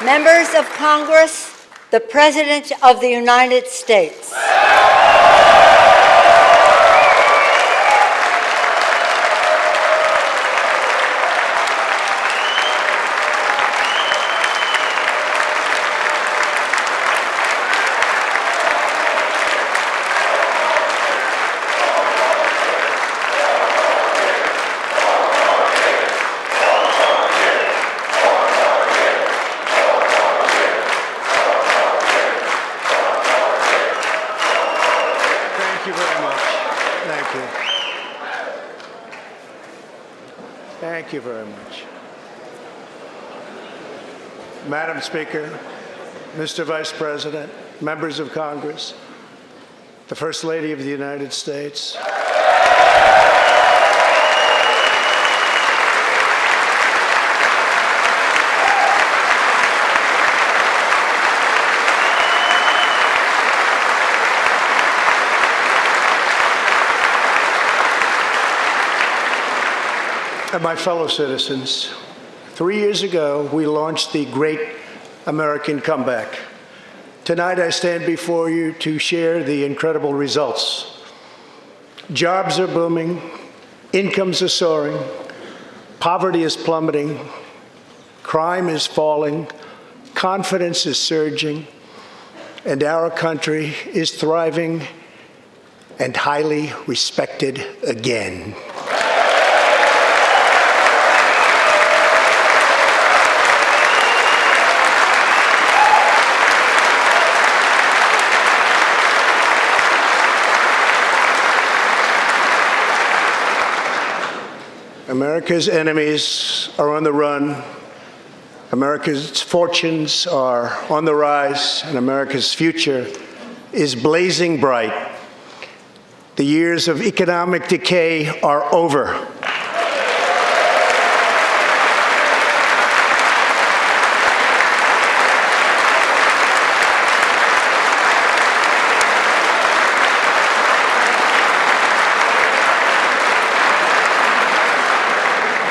Members of Congress, the President of the United States. Thank you very much. Thank you. Thank you very much. Madam Speaker, Mr. Vice President, members of Congress, the First Lady of the United States. And my fellow citizens, 3 years ago, we launched the Great American Comeback. Tonight, I stand before you to share the incredible results. Jobs are booming, incomes are soaring, poverty is plummeting, crime is falling, confidence is surging, and our country is thriving and highly respected again. America's enemies are on the run, America's fortunes are on the rise, and America's future is blazing bright. The years of economic decay are over.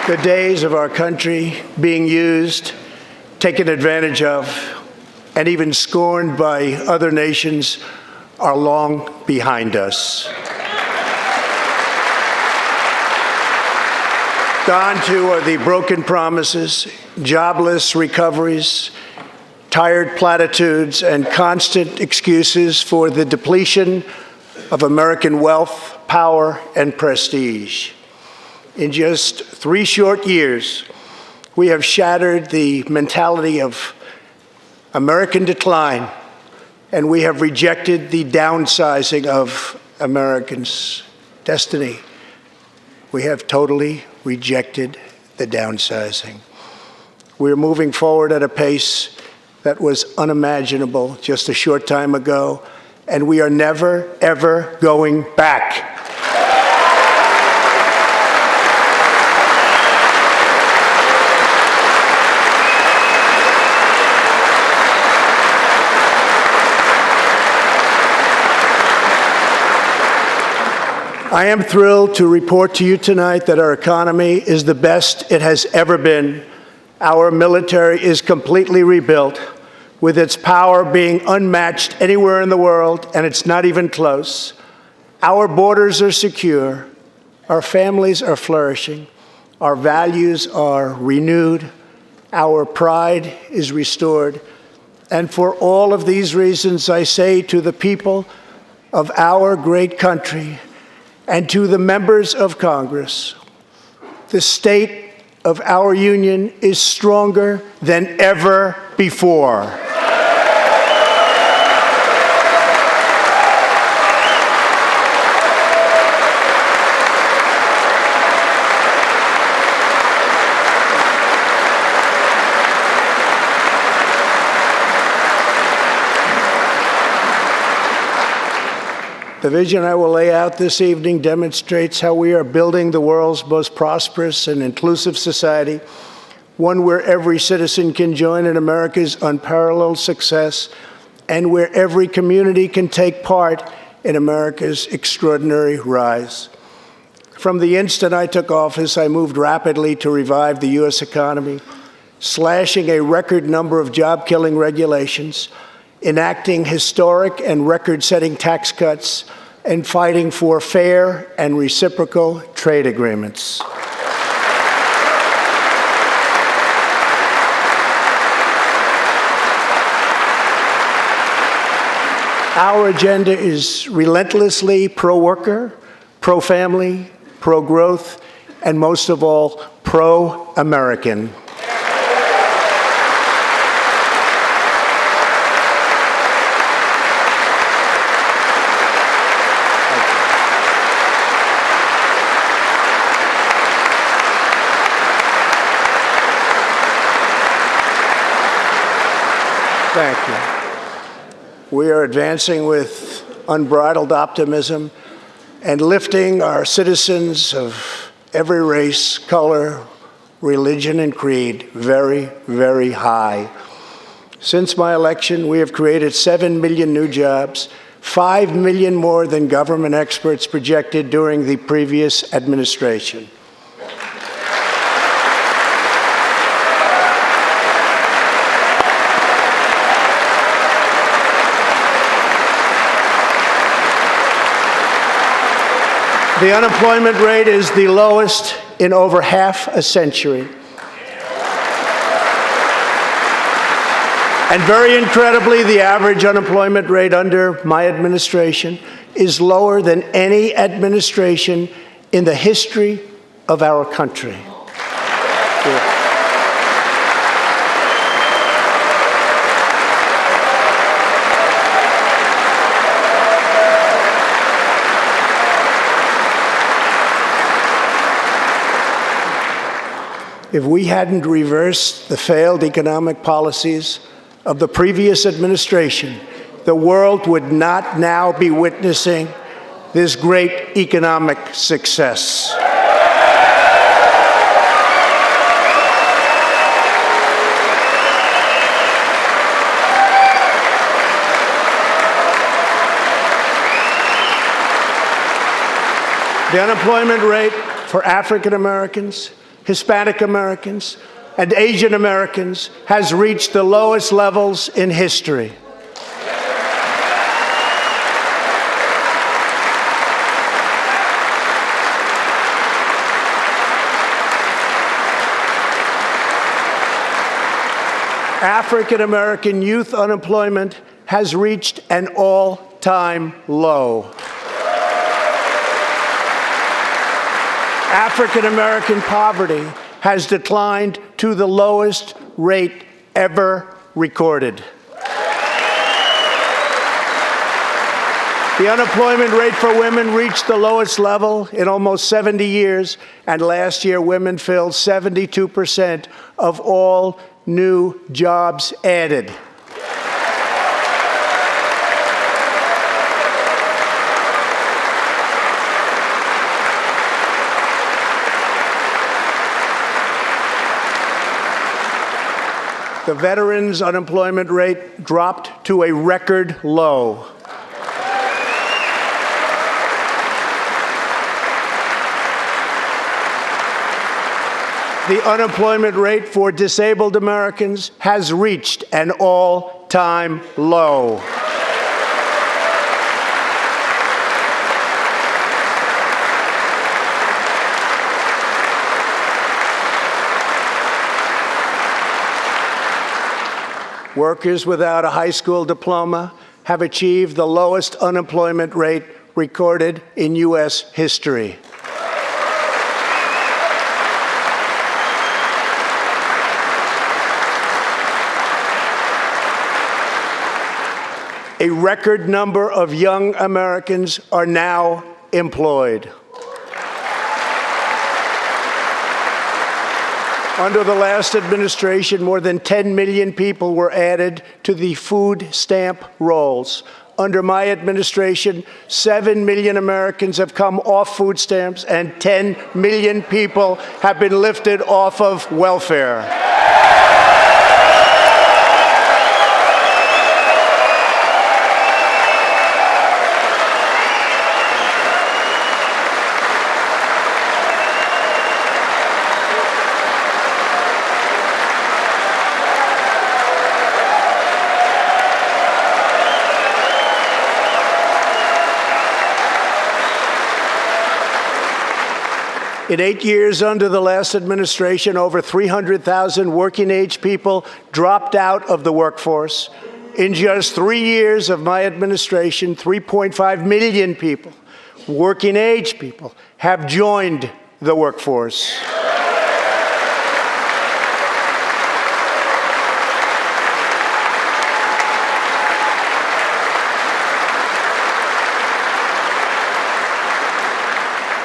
The days of our country being used, taken advantage of, and even scorned by other nations are long behind us. Gone too are the broken promises, jobless recoveries, tired platitudes, and constant excuses for the depletion of American wealth, power, and prestige. In just 3 short years, we have shattered the mentality of American decline, and we have rejected the downsizing of Americans' destiny. We have totally rejected the downsizing. We're moving forward at a pace that was unimaginable just a short time ago, and we are never, ever going back. I am thrilled to report to you tonight that our economy is the best it has ever been. Our military is completely rebuilt, with its power being unmatched anywhere in the world, and it's not even close. Our borders are secure, our families are flourishing, our values are renewed, our pride is restored. And for all of these reasons, I say to the people of our great country, and to the members of Congress, the state of our union is stronger than ever before. The vision I will lay out this evening demonstrates how we are building the world's most prosperous and inclusive society, one where every citizen can join in America's unparalleled success, and where every community can take part in America's extraordinary rise. From the instant I took office, I moved rapidly to revive the U.S. economy, slashing a record number of job-killing regulations, enacting historic and record-setting tax cuts, and fighting for fair and reciprocal trade agreements. Our agenda is relentlessly pro-worker, pro-family, pro-growth, and most of all, pro-American. Thank you. We are advancing with unbridled optimism and lifting our citizens of every race, color, religion, and creed very, very high. Since my election, we have created 7 million new jobs, 5 million more than government experts projected during the previous administration. The unemployment rate is the lowest in over half a century. And very incredibly, the average unemployment rate under my administration is lower than any administration in the history of our country. Yeah. If we hadn't reversed the failed economic policies of the previous administration, the world would not now be witnessing this great economic success. The unemployment rate for African Americans, Hispanic Americans, and Asian Americans has reached the lowest levels in history. African American youth unemployment has reached an all-time low. African American poverty has declined to the lowest rate ever recorded. The unemployment rate for women reached the lowest level in almost 70 years, and last year women filled 72% of all new jobs added. The veterans' unemployment rate dropped to a record low. The unemployment rate for disabled Americans has reached an all-time low. Workers without a high school diploma have achieved the lowest unemployment rate recorded in U.S. history. A record number of young Americans are now employed. Under the last administration, more than 10 million people were added to the food stamp rolls. Under my administration, 7 million Americans have come off food stamps, and 10 million people have been lifted off of welfare. In 8 years under the last administration, over 300,000 working-age people dropped out of the workforce. In just 3 years of my administration, 3.5 million people, working-age people, have joined the workforce.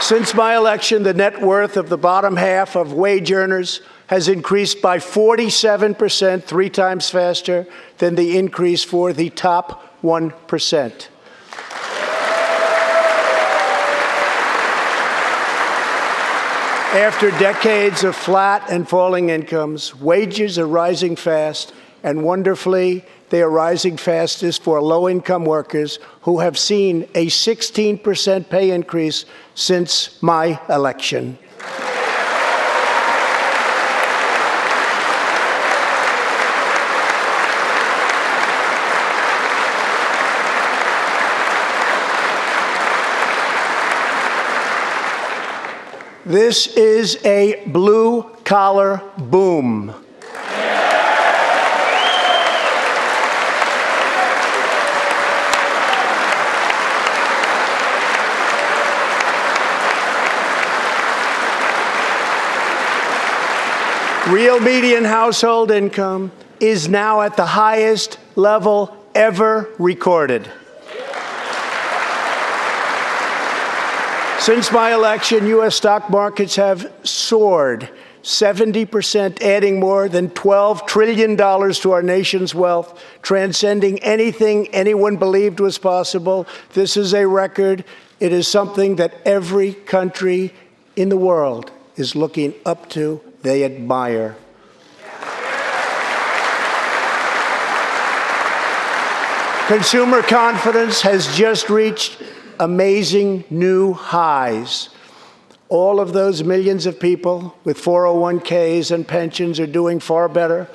Since my election, the net worth of the bottom half of wage earners has increased by 47%, 3 times faster than the increase for the top 1%. After decades of flat and falling incomes, wages are rising fast, and wonderfully, they are rising fastest for low-income workers who have seen a 16% pay increase since my election. This is a blue-collar boom. Real median household income is now at the highest level ever recorded. Since my election, U.S. stock markets have soared 70%, adding more than $12 trillion to our nation's wealth, transcending anything anyone believed was possible. This is a record. It is something that every country in the world is looking up to. They admire. Consumer confidence has just reached amazing new highs. All of those millions of people with 401ks and pensions are doing far better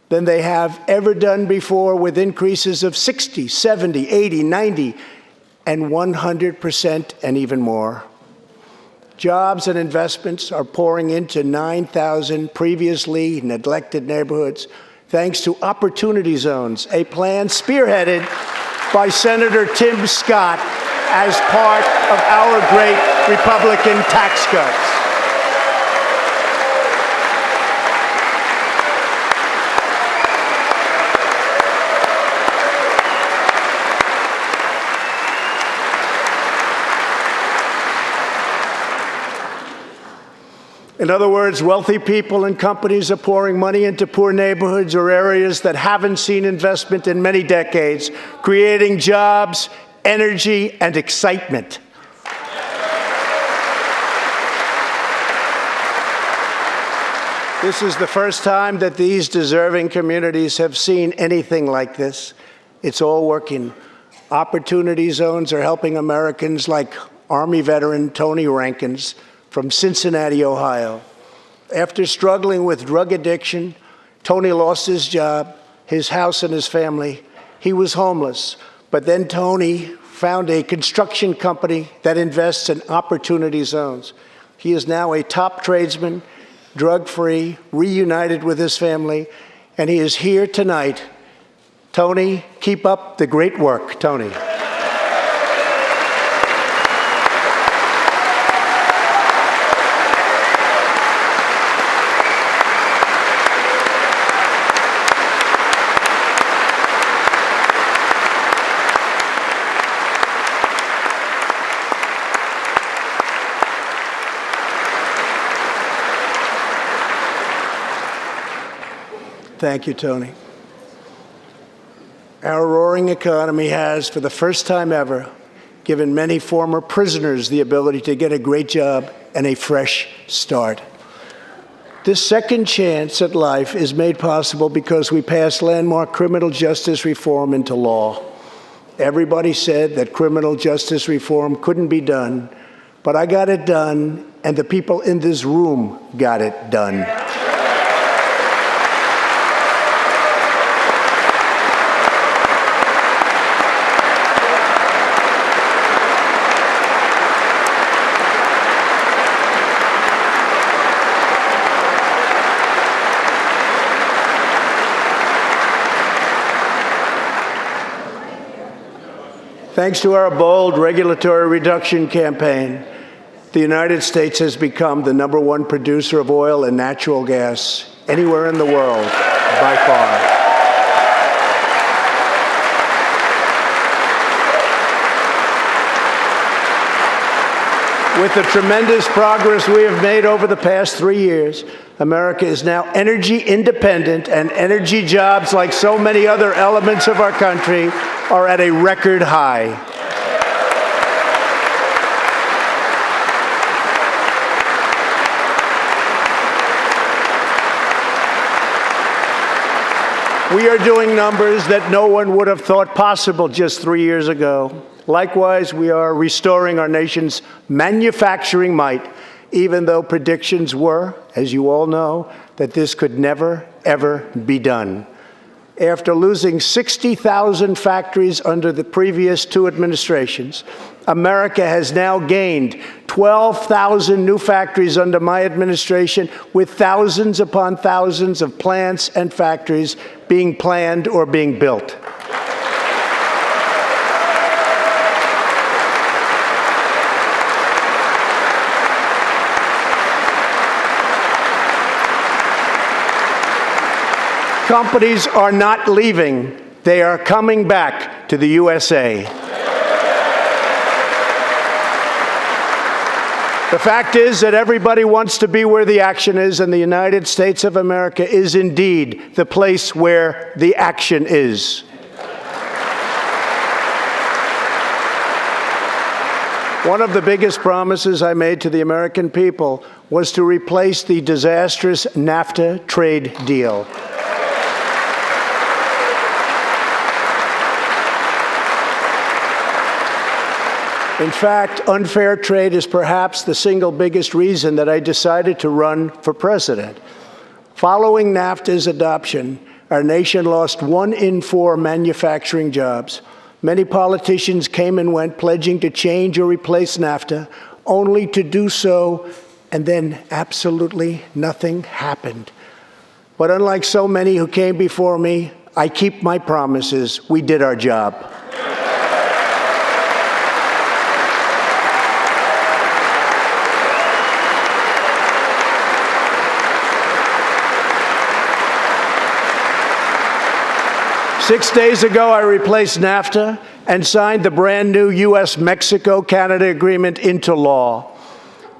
than they have ever done before, with increases of 60, 70, 80, 90, and 100% and even more. Jobs and investments are pouring into 9,000 previously neglected neighborhoods, thanks to Opportunity Zones, a plan spearheaded by Senator Tim Scott as part of our great Republican tax cuts. In other words, wealthy people and companies are pouring money into poor neighborhoods or areas that haven't seen investment in many decades, creating jobs, energy, and excitement. This is the first time that these deserving communities have seen anything like this. It's all working. Opportunity Zones are helping Americans like Army veteran Tony Rankins from Cincinnati, Ohio. After struggling with drug addiction, Tony lost his job, his house, and his family. He was homeless. But then Tony found a construction company that invests in Opportunity Zones. He is now a top tradesman, drug-free, reunited with his family, and he is here tonight. Tony, keep up the great work, Tony. Thank you, Tony. Our roaring economy has, for the first time ever, given many former prisoners the ability to get a great job and a fresh start. This second chance at life is made possible because we passed landmark criminal justice reform into law. Everybody said that criminal justice reform couldn't be done, but I got it done, and the people in this room got it done. Thanks to our bold regulatory reduction campaign, the United States has become the #1 producer of oil and natural gas anywhere in the world, by far. With the tremendous progress we have made over the past 3 years, America is now energy independent, and energy jobs, like so many other elements of our country, are at a record high. We are doing numbers that no one would have thought possible just 3 years ago. Likewise, we are restoring our nation's manufacturing might, even though predictions were, as you all know, that this could never, ever be done. After losing 60,000 factories under the previous 2 administrations, America has now gained 12,000 new factories under my administration, with thousands upon thousands of plants and factories being planned or being built. Companies are not leaving. They are coming back to the USA. The fact is that everybody wants to be where the action is, and the United States of America is indeed the place where the action is. One of the biggest promises I made to the American people was to replace the disastrous NAFTA trade deal. In fact, unfair trade is perhaps the single biggest reason that I decided to run for president. Following NAFTA's adoption, our nation lost 1 in 4 manufacturing jobs. Many politicians came and went, pledging to change or replace NAFTA, only to do so, and then absolutely nothing happened. But unlike so many who came before me, I keep my promises. We did our job. 6 days ago, I replaced NAFTA and signed the brand new U.S.-Mexico-Canada agreement into law.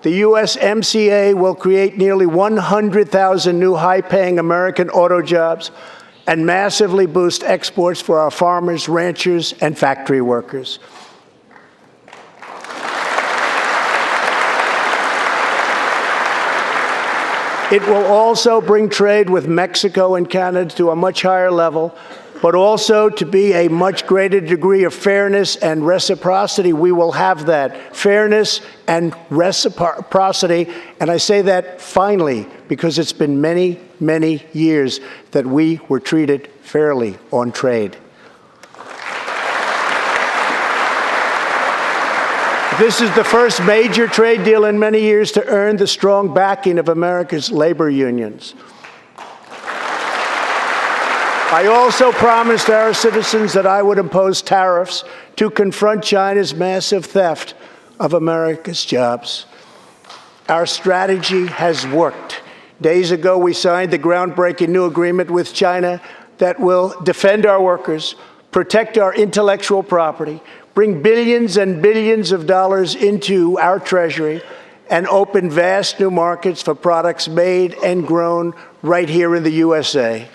The USMCA will create nearly 100,000 new high-paying American auto jobs and massively boost exports for our farmers, ranchers, and factory workers. It will also bring trade with Mexico and Canada to a much higher level, but also to be a much greater degree of fairness and reciprocity. We will have that fairness and reciprocity, and I say that finally because it's been many, many years that we were treated fairly on trade. This is the first major trade deal in many years to earn the strong backing of America's labor unions. I also promised our citizens that I would impose tariffs to confront China's massive theft of America's jobs. Our strategy has worked. Days ago, we signed the groundbreaking new agreement with China that will defend our workers, protect our intellectual property, bring billions and billions of dollars into our treasury, and open vast new markets for products made and grown right here in the USA.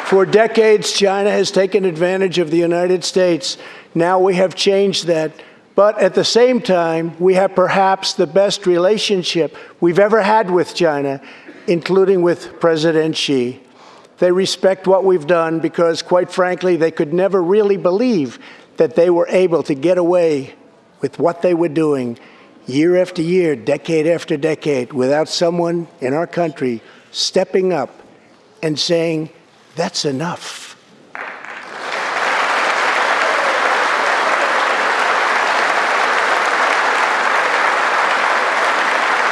For decades, China has taken advantage of the United States. Now we have changed that. But at the same time, we have perhaps the best relationship we've ever had with China, including with President Xi. They respect what we've done because, quite frankly, they could never really believe that they were able to get away with what they were doing year after year, decade after decade, without someone in our country stepping up and saying, "That's enough."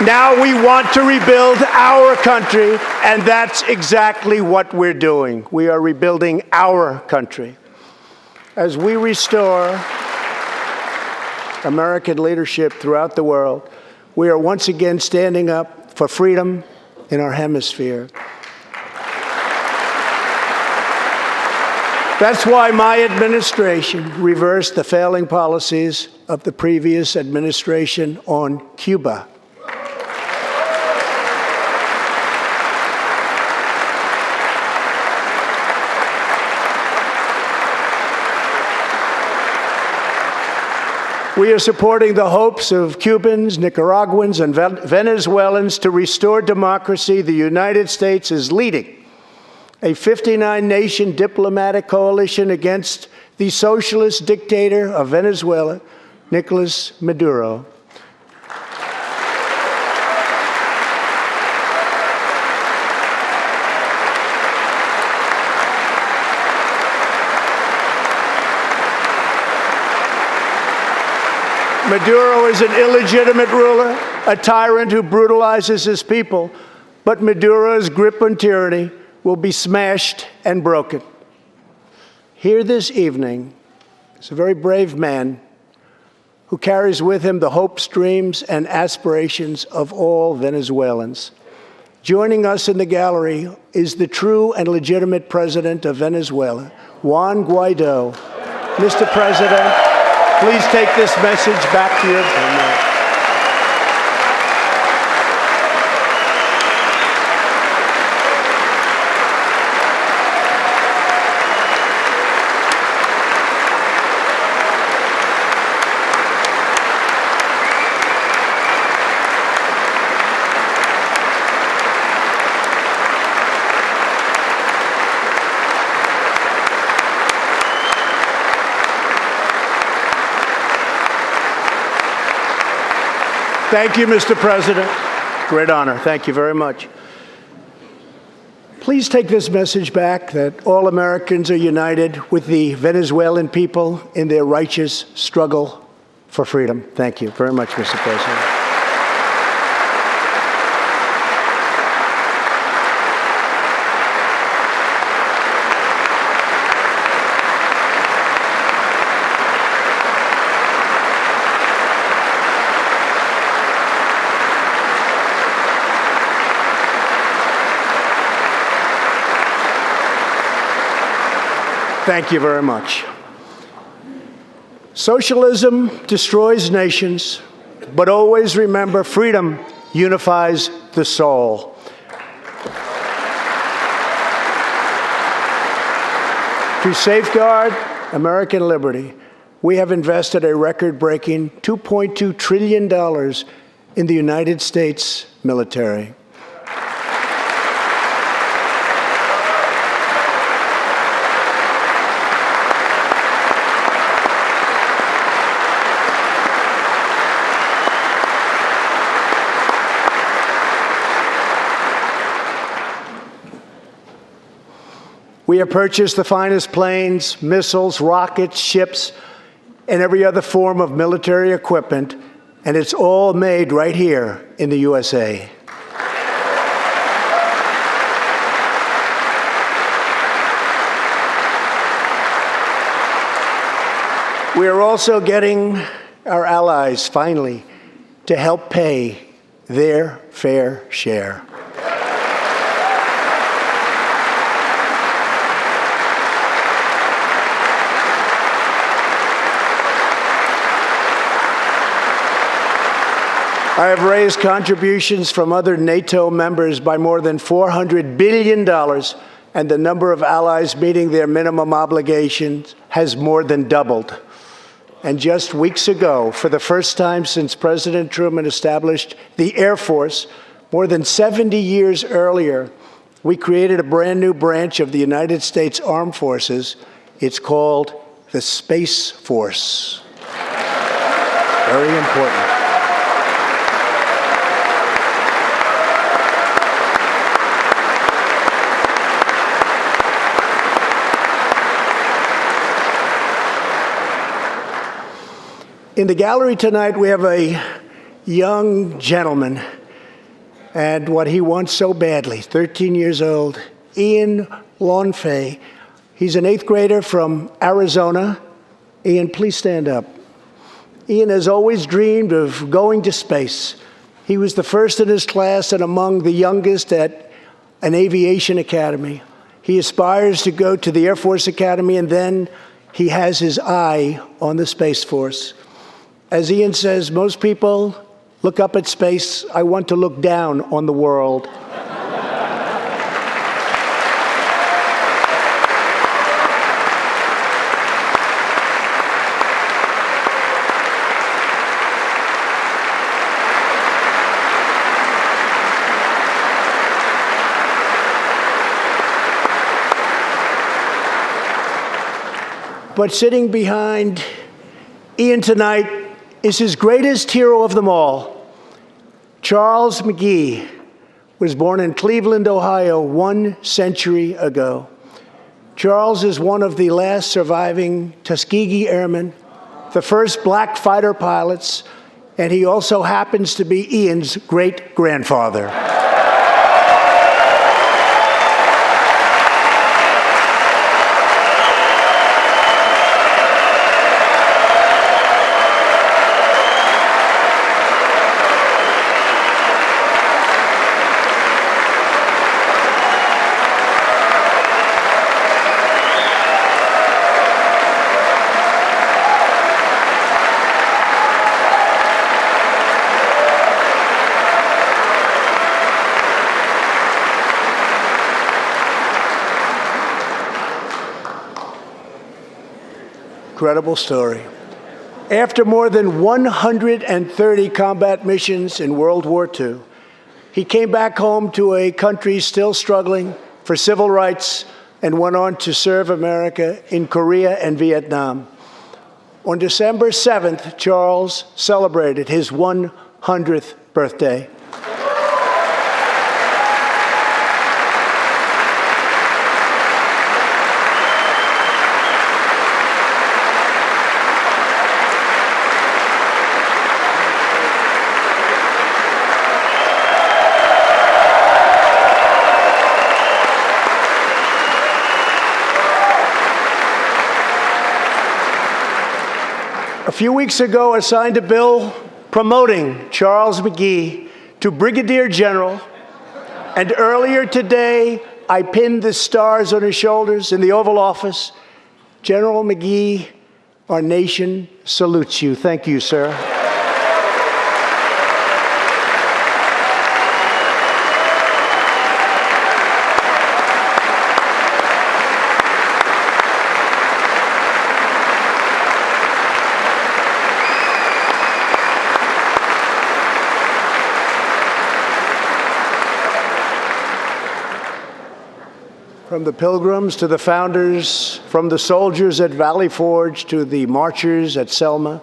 Now we want to rebuild our country, and that's exactly what we're doing. We are rebuilding our country. As we restore American leadership throughout the world, we are once again standing up for freedom in our hemisphere. That's why my administration reversed the failing policies of the previous administration on Cuba. We are supporting the hopes of Cubans, Nicaraguans, and Venezuelans to restore democracy. The United States is leading a 59-nation diplomatic coalition against the socialist dictator of Venezuela, Nicolas Maduro. Maduro is an illegitimate ruler, a tyrant who brutalizes his people, but Maduro's grip on tyranny will be smashed and broken. Here this evening is a very brave man who carries with him the hopes, dreams, and aspirations of all Venezuelans. Joining us in the gallery is the true and legitimate president of Venezuela, Juan Guaido. Mr. President, please take this message back to your homeland. Thank you, Mr. President. Great honor. Thank you very much. Please take this message back that all Americans are united with the Venezuelan people in their righteous struggle for freedom. Thank you very much, Mr. President. Thank you very much. Socialism destroys nations, but always remember, freedom unifies the soul. To safeguard American liberty, we have invested a record-breaking $2.2 trillion in the United States military. We have purchased the finest planes, missiles, rockets, ships, and every other form of military equipment, and it's all made right here in the USA. We are also getting our allies, finally, to help pay their fair share. I have raised contributions from other NATO members by more than $400 billion, and the number of allies meeting their minimum obligations has more than doubled. And just weeks ago, for the first time since President Truman established the Air Force, more than 70 years earlier, we created a brand new branch of the United States Armed Forces. It's called the Space Force. Very important. In the gallery tonight, we have a young gentleman and what he wants so badly, 13 years old, Ian Lawnfay. He's an 8th grader from Arizona. Ian, please stand up. Ian has always dreamed of going to space. He was the first in his class and among the youngest at an aviation academy. He aspires to go to the Air Force Academy, and then he has his eye on the Space Force. As Ian says, most people look up at space. I want to look down on the world. But sitting behind Ian tonight is his greatest hero of them all. Charles McGee was born in Cleveland, Ohio, 1 century ago. Charles is one of the last surviving Tuskegee Airmen, the first black fighter pilots, and he also happens to be Ian's great-grandfather. Incredible story. After more than 130 combat missions in World War II, he came back home to a country still struggling for civil rights and went on to serve America in Korea and Vietnam. On December 7th, Charles celebrated his 100th birthday. A few weeks ago, I signed a bill promoting Charles McGee to Brigadier General, and earlier today, I pinned the stars on his shoulders in the Oval Office. General McGee, our nation salutes you. Thank you, sir. From the Pilgrims to the founders, from the soldiers at Valley Forge to the marchers at Selma,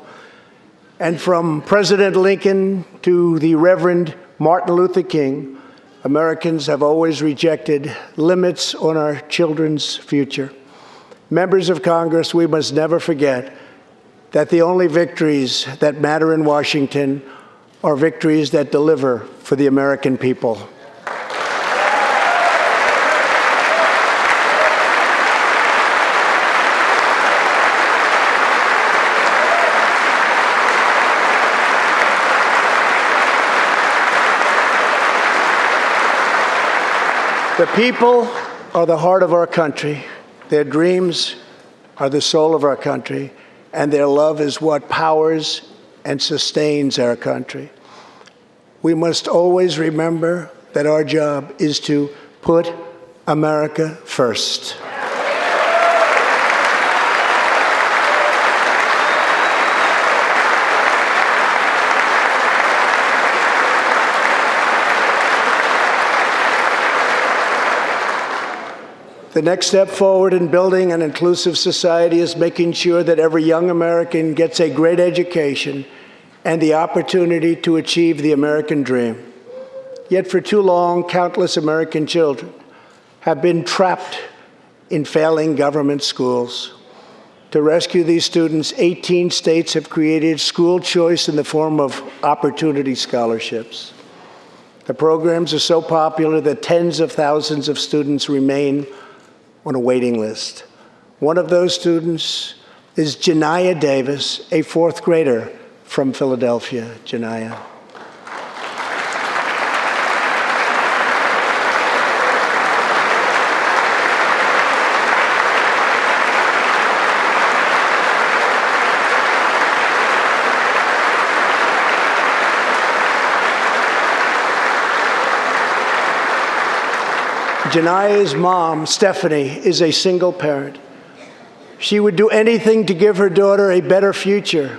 and from President Lincoln to the Reverend Martin Luther King, Americans have always rejected limits on our children's future. Members of Congress, we must never forget that the only victories that matter in Washington are victories that deliver for the American people. The people are the heart of our country. Their dreams are the soul of our country, and their love is what powers and sustains our country. We must always remember that our job is to put America first. The next step forward in building an inclusive society is making sure that every young American gets a great education and the opportunity to achieve the American dream. Yet for too long, countless American children have been trapped in failing government schools. To rescue these students, 18 states have created school choice in the form of opportunity scholarships. The programs are so popular that tens of thousands of students remain on a waiting list. One of those students is Janiyah Davis, a fourth grader from Philadelphia. Janiyah. Janiyah's mom, Stephanie, is a single parent. She would do anything to give her daughter a better future.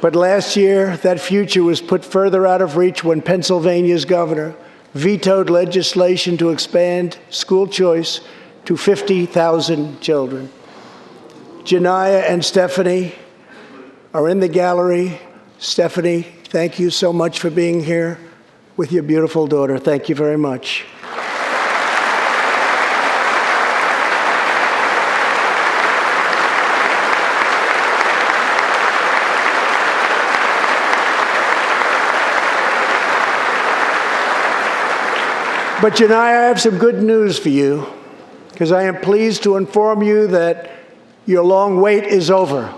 But last year, that future was put further out of reach when Pennsylvania's governor vetoed legislation to expand school choice to 50,000 children. Janiyah and Stephanie are in the gallery. Stephanie, thank you so much for being here with your beautiful daughter. Thank you very much. But Janiyah, I have some good news for you, because I am pleased to inform you that your long wait is over.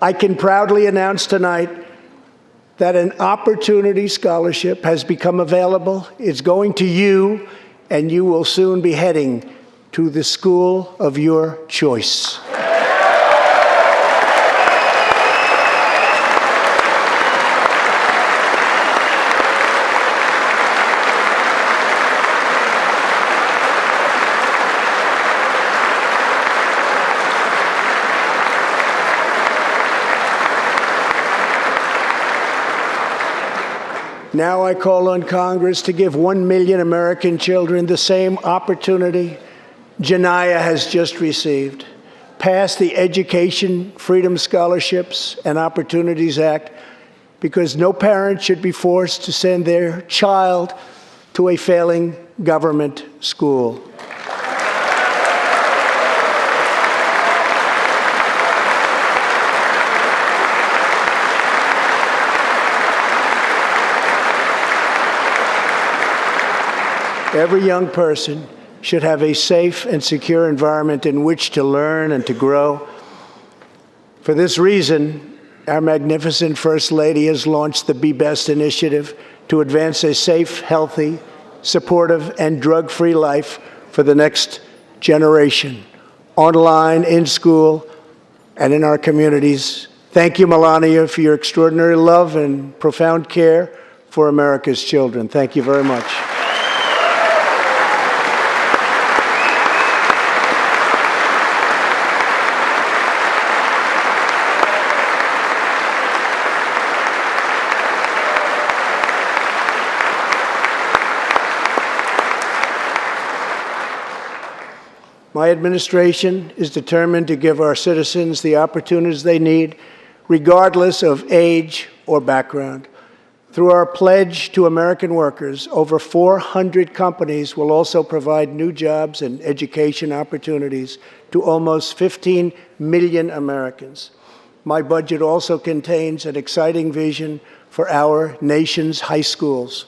I can proudly announce tonight that an opportunity scholarship has become available. It's going to you, and you will soon be heading to the school of your choice. Now I call on Congress to give 1 million American children the same opportunity Janiyah has just received. Pass the Education Freedom Scholarships and Opportunities Act, because no parent should be forced to send their child to a failing government school. Every young person should have a safe and secure environment in which to learn and to grow. For this reason, our magnificent First Lady has launched the Be Best initiative to advance a safe, healthy, supportive, and drug-free life for the next generation, online, in school, and in our communities. Thank you, Melania, for your extraordinary love and profound care for America's children. Thank you very much. My administration is determined to give our citizens the opportunities they need, regardless of age or background. Through our pledge to American workers, over 400 companies will also provide new jobs and education opportunities to almost 15 million Americans. My budget also contains an exciting vision for our nation's high schools.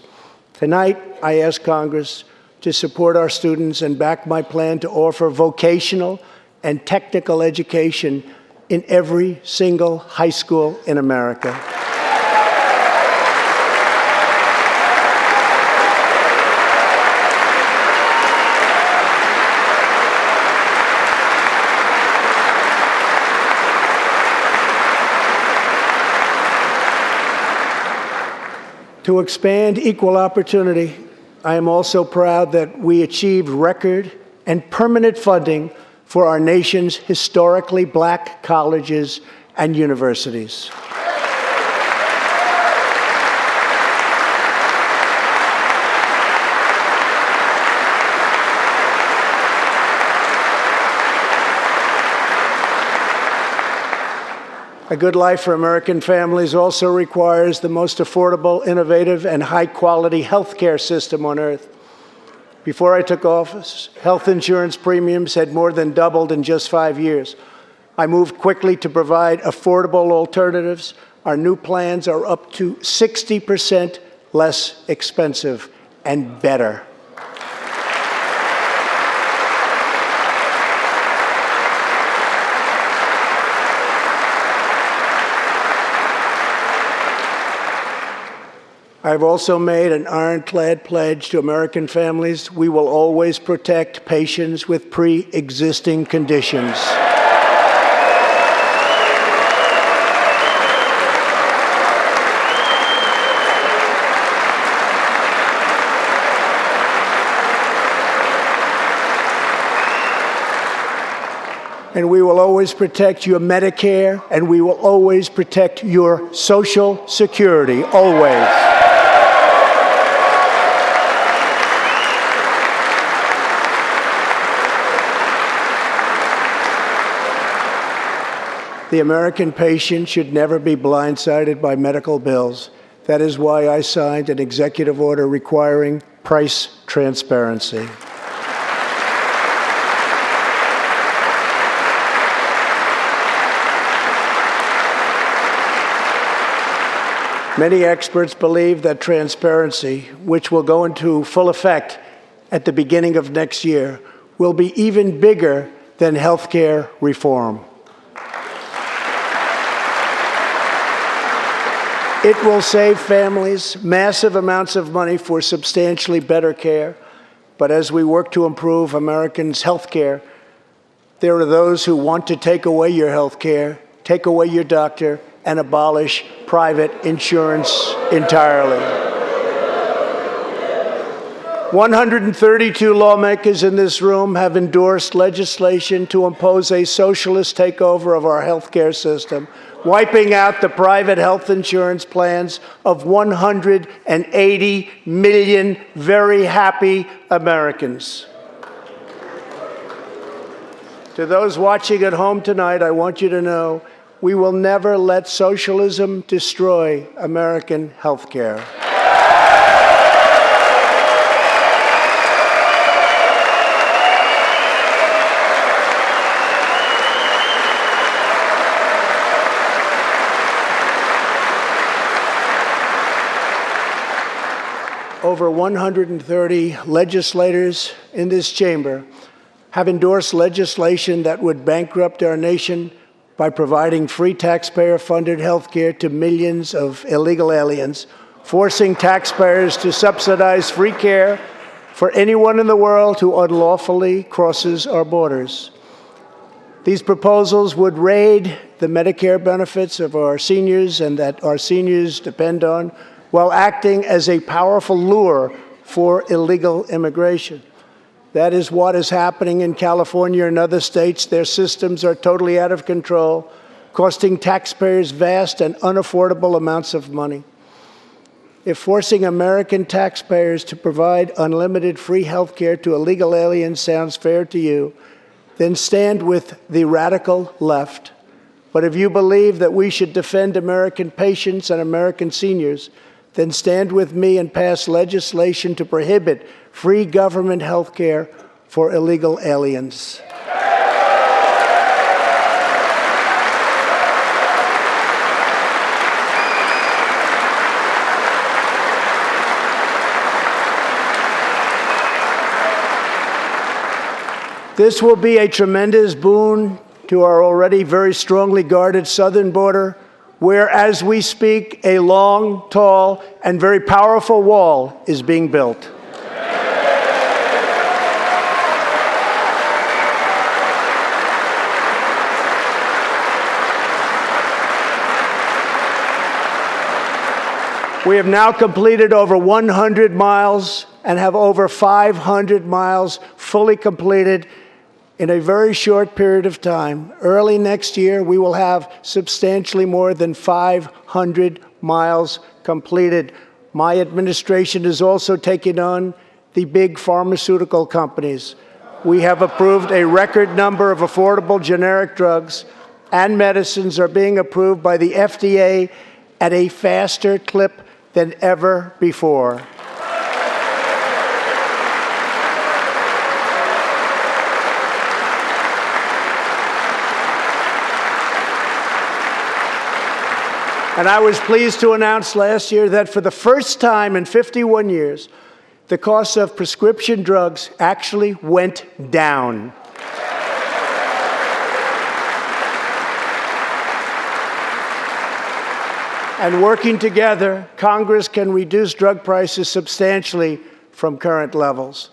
Tonight, I ask Congress to support our students and back my plan to offer vocational and technical education in every single high school in America. To expand equal opportunity, I am also proud that we achieved record and permanent funding for our nation's historically black colleges and universities. A good life for American families also requires the most affordable, innovative, and high-quality health care system on earth. Before I took office, health insurance premiums had more than doubled in just 5 years. I moved quickly to provide affordable alternatives. Our new plans are up to 60% less expensive and better. I've also made an ironclad pledge to American families. We will always protect patients with pre-existing conditions. And we will always protect your Medicare, and we will always protect your Social Security, always. The American patient should never be blindsided by medical bills. That is why I signed an executive order requiring price transparency. Many experts believe that transparency, which will go into full effect at the beginning of next year, will be even bigger than health care reform. It will save families massive amounts of money for substantially better care. But as we work to improve Americans' health care, there are those who want to take away your health care, take away your doctor, and abolish private insurance entirely. 132 lawmakers in this room have endorsed legislation to impose a socialist takeover of our health care system, wiping out the private health insurance plans of 180 million very happy Americans. To those watching at home tonight, I want you to know we will never let socialism destroy American health care. Over 130 legislators in this chamber have endorsed legislation that would bankrupt our nation by providing free taxpayer-funded health care to millions of illegal aliens, forcing taxpayers to subsidize free care for anyone in the world who unlawfully crosses our borders. These proposals would raid the Medicare benefits of our seniors and that our seniors depend on, while acting as a powerful lure for illegal immigration. That is what is happening in California and other states. Their systems are totally out of control, costing taxpayers vast and unaffordable amounts of money. If forcing American taxpayers to provide unlimited free health care to illegal aliens sounds fair to you, then stand with the radical left. But if you believe that we should defend American patients and American seniors, then stand with me and pass legislation to prohibit free government health care for illegal aliens. This will be a tremendous boon to our already very strongly guarded southern border, where, as we speak, a long, tall, and very powerful wall is being built. We have now completed over 100 miles and have over 500 miles fully completed in a very short period of time. Early next year, we will have substantially more than 500 miles completed. My administration is also taking on the big pharmaceutical companies. We have approved a record number of affordable generic drugs, and medicines are being approved by the FDA at a faster clip than ever before. And I was pleased to announce last year that for the first time in 51 years, the cost of prescription drugs actually went down. And working together, Congress can reduce drug prices substantially from current levels.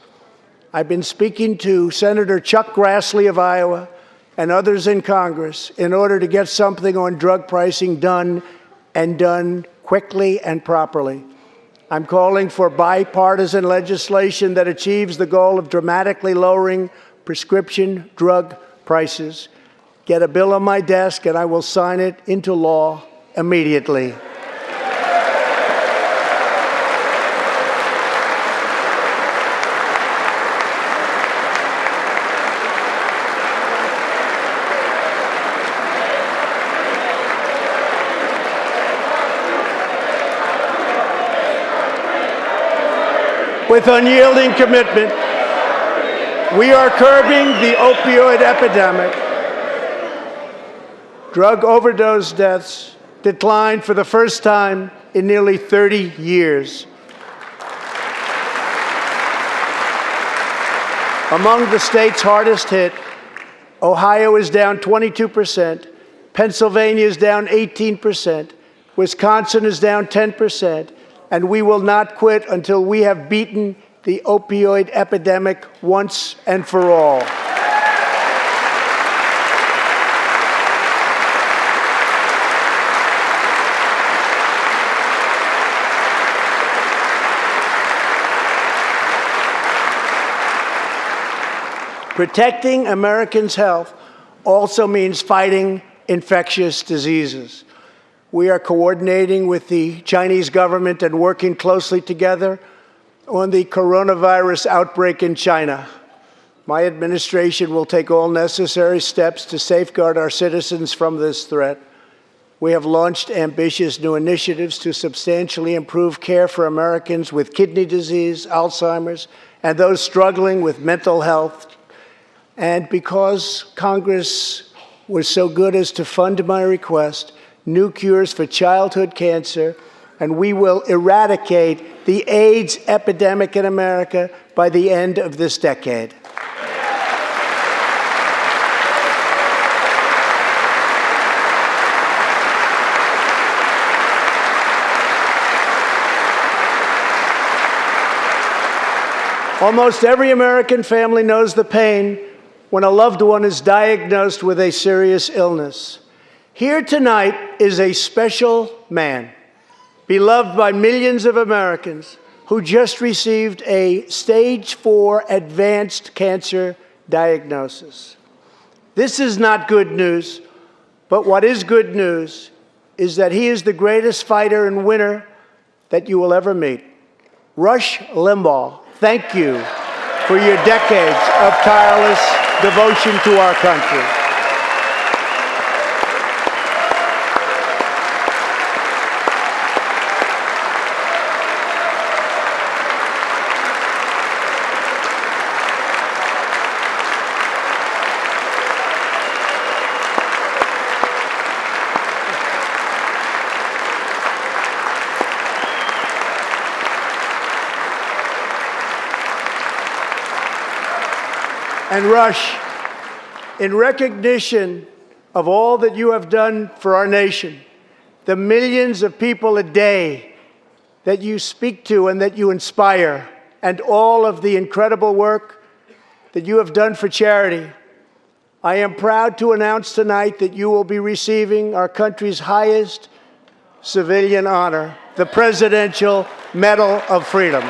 I've been speaking to Senator Chuck Grassley of Iowa and others in Congress in order to get something on drug pricing done, and done quickly and properly. I'm calling for bipartisan legislation that achieves the goal of dramatically lowering prescription drug prices. Get a bill on my desk and I will sign it into law immediately. With unyielding commitment, we are curbing the opioid epidemic. Drug overdose deaths declined for the first time in nearly 30 years. Among the states hardest hit, Ohio is down 22%, Pennsylvania is down 18%, Wisconsin is down 10%, and we will not quit until we have beaten the opioid epidemic once and for all. Protecting Americans' health also means fighting infectious diseases. We are coordinating with the Chinese government and working closely together on the coronavirus outbreak in China. My administration will take all necessary steps to safeguard our citizens from this threat. We have launched ambitious new initiatives to substantially improve care for Americans with kidney disease, Alzheimer's, and those struggling with mental health. And because Congress was so good as to fund my request, new cures for childhood cancer, and we will eradicate the AIDS epidemic in America by the end of this decade. Almost every American family knows the pain when a loved one is diagnosed with a serious illness. Here tonight is a special man, beloved by millions of Americans, who just received a stage 4 advanced cancer diagnosis. This is not good news, but what is good news is that he is the greatest fighter and winner that you will ever meet. Rush Limbaugh, thank you for your decades of tireless devotion to our country. And Rush, in recognition of all that you have done for our nation, the millions of people a day that you speak to and that you inspire, and all of the incredible work that you have done for charity, I am proud to announce tonight that you will be receiving our country's highest civilian honor, the Presidential Medal of Freedom.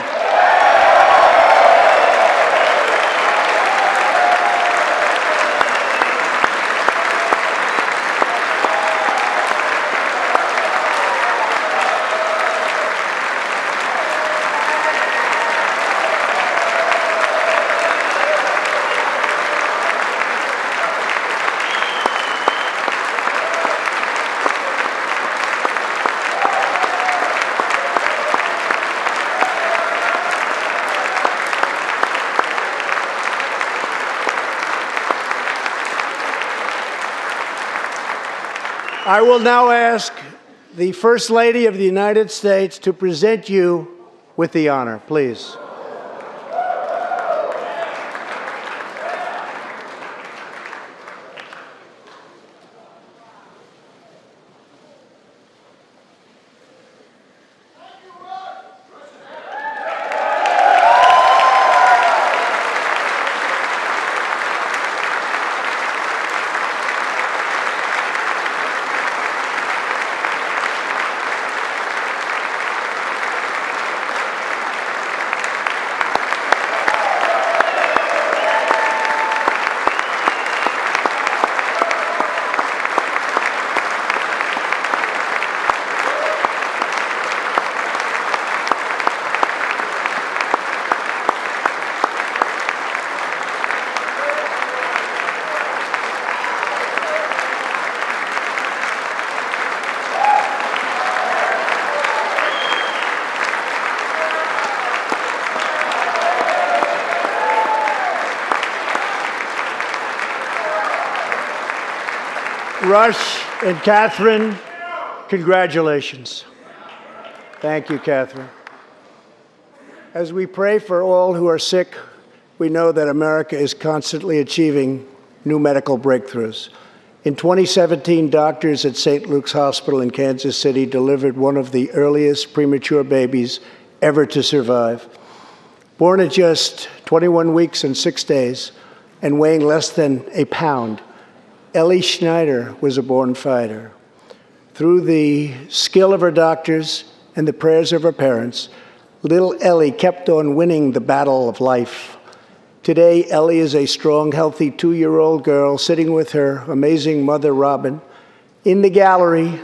I will now ask the First Lady of the United States to present you with the honor, please. Rush and Catherine, congratulations. Thank you, Catherine. As we pray for all who are sick, we know that America is constantly achieving new medical breakthroughs. In 2017, doctors at St. Luke's Hospital in Kansas City delivered one of the earliest premature babies ever to survive. Born at just 21 weeks and 6 days and weighing less than a pound, Ellie Schneider was a born fighter. Through the skill of her doctors and the prayers of her parents, little Ellie kept on winning the battle of life. Today, Ellie is a strong, healthy 2-year-old girl sitting with her amazing mother, Robin. In the gallery,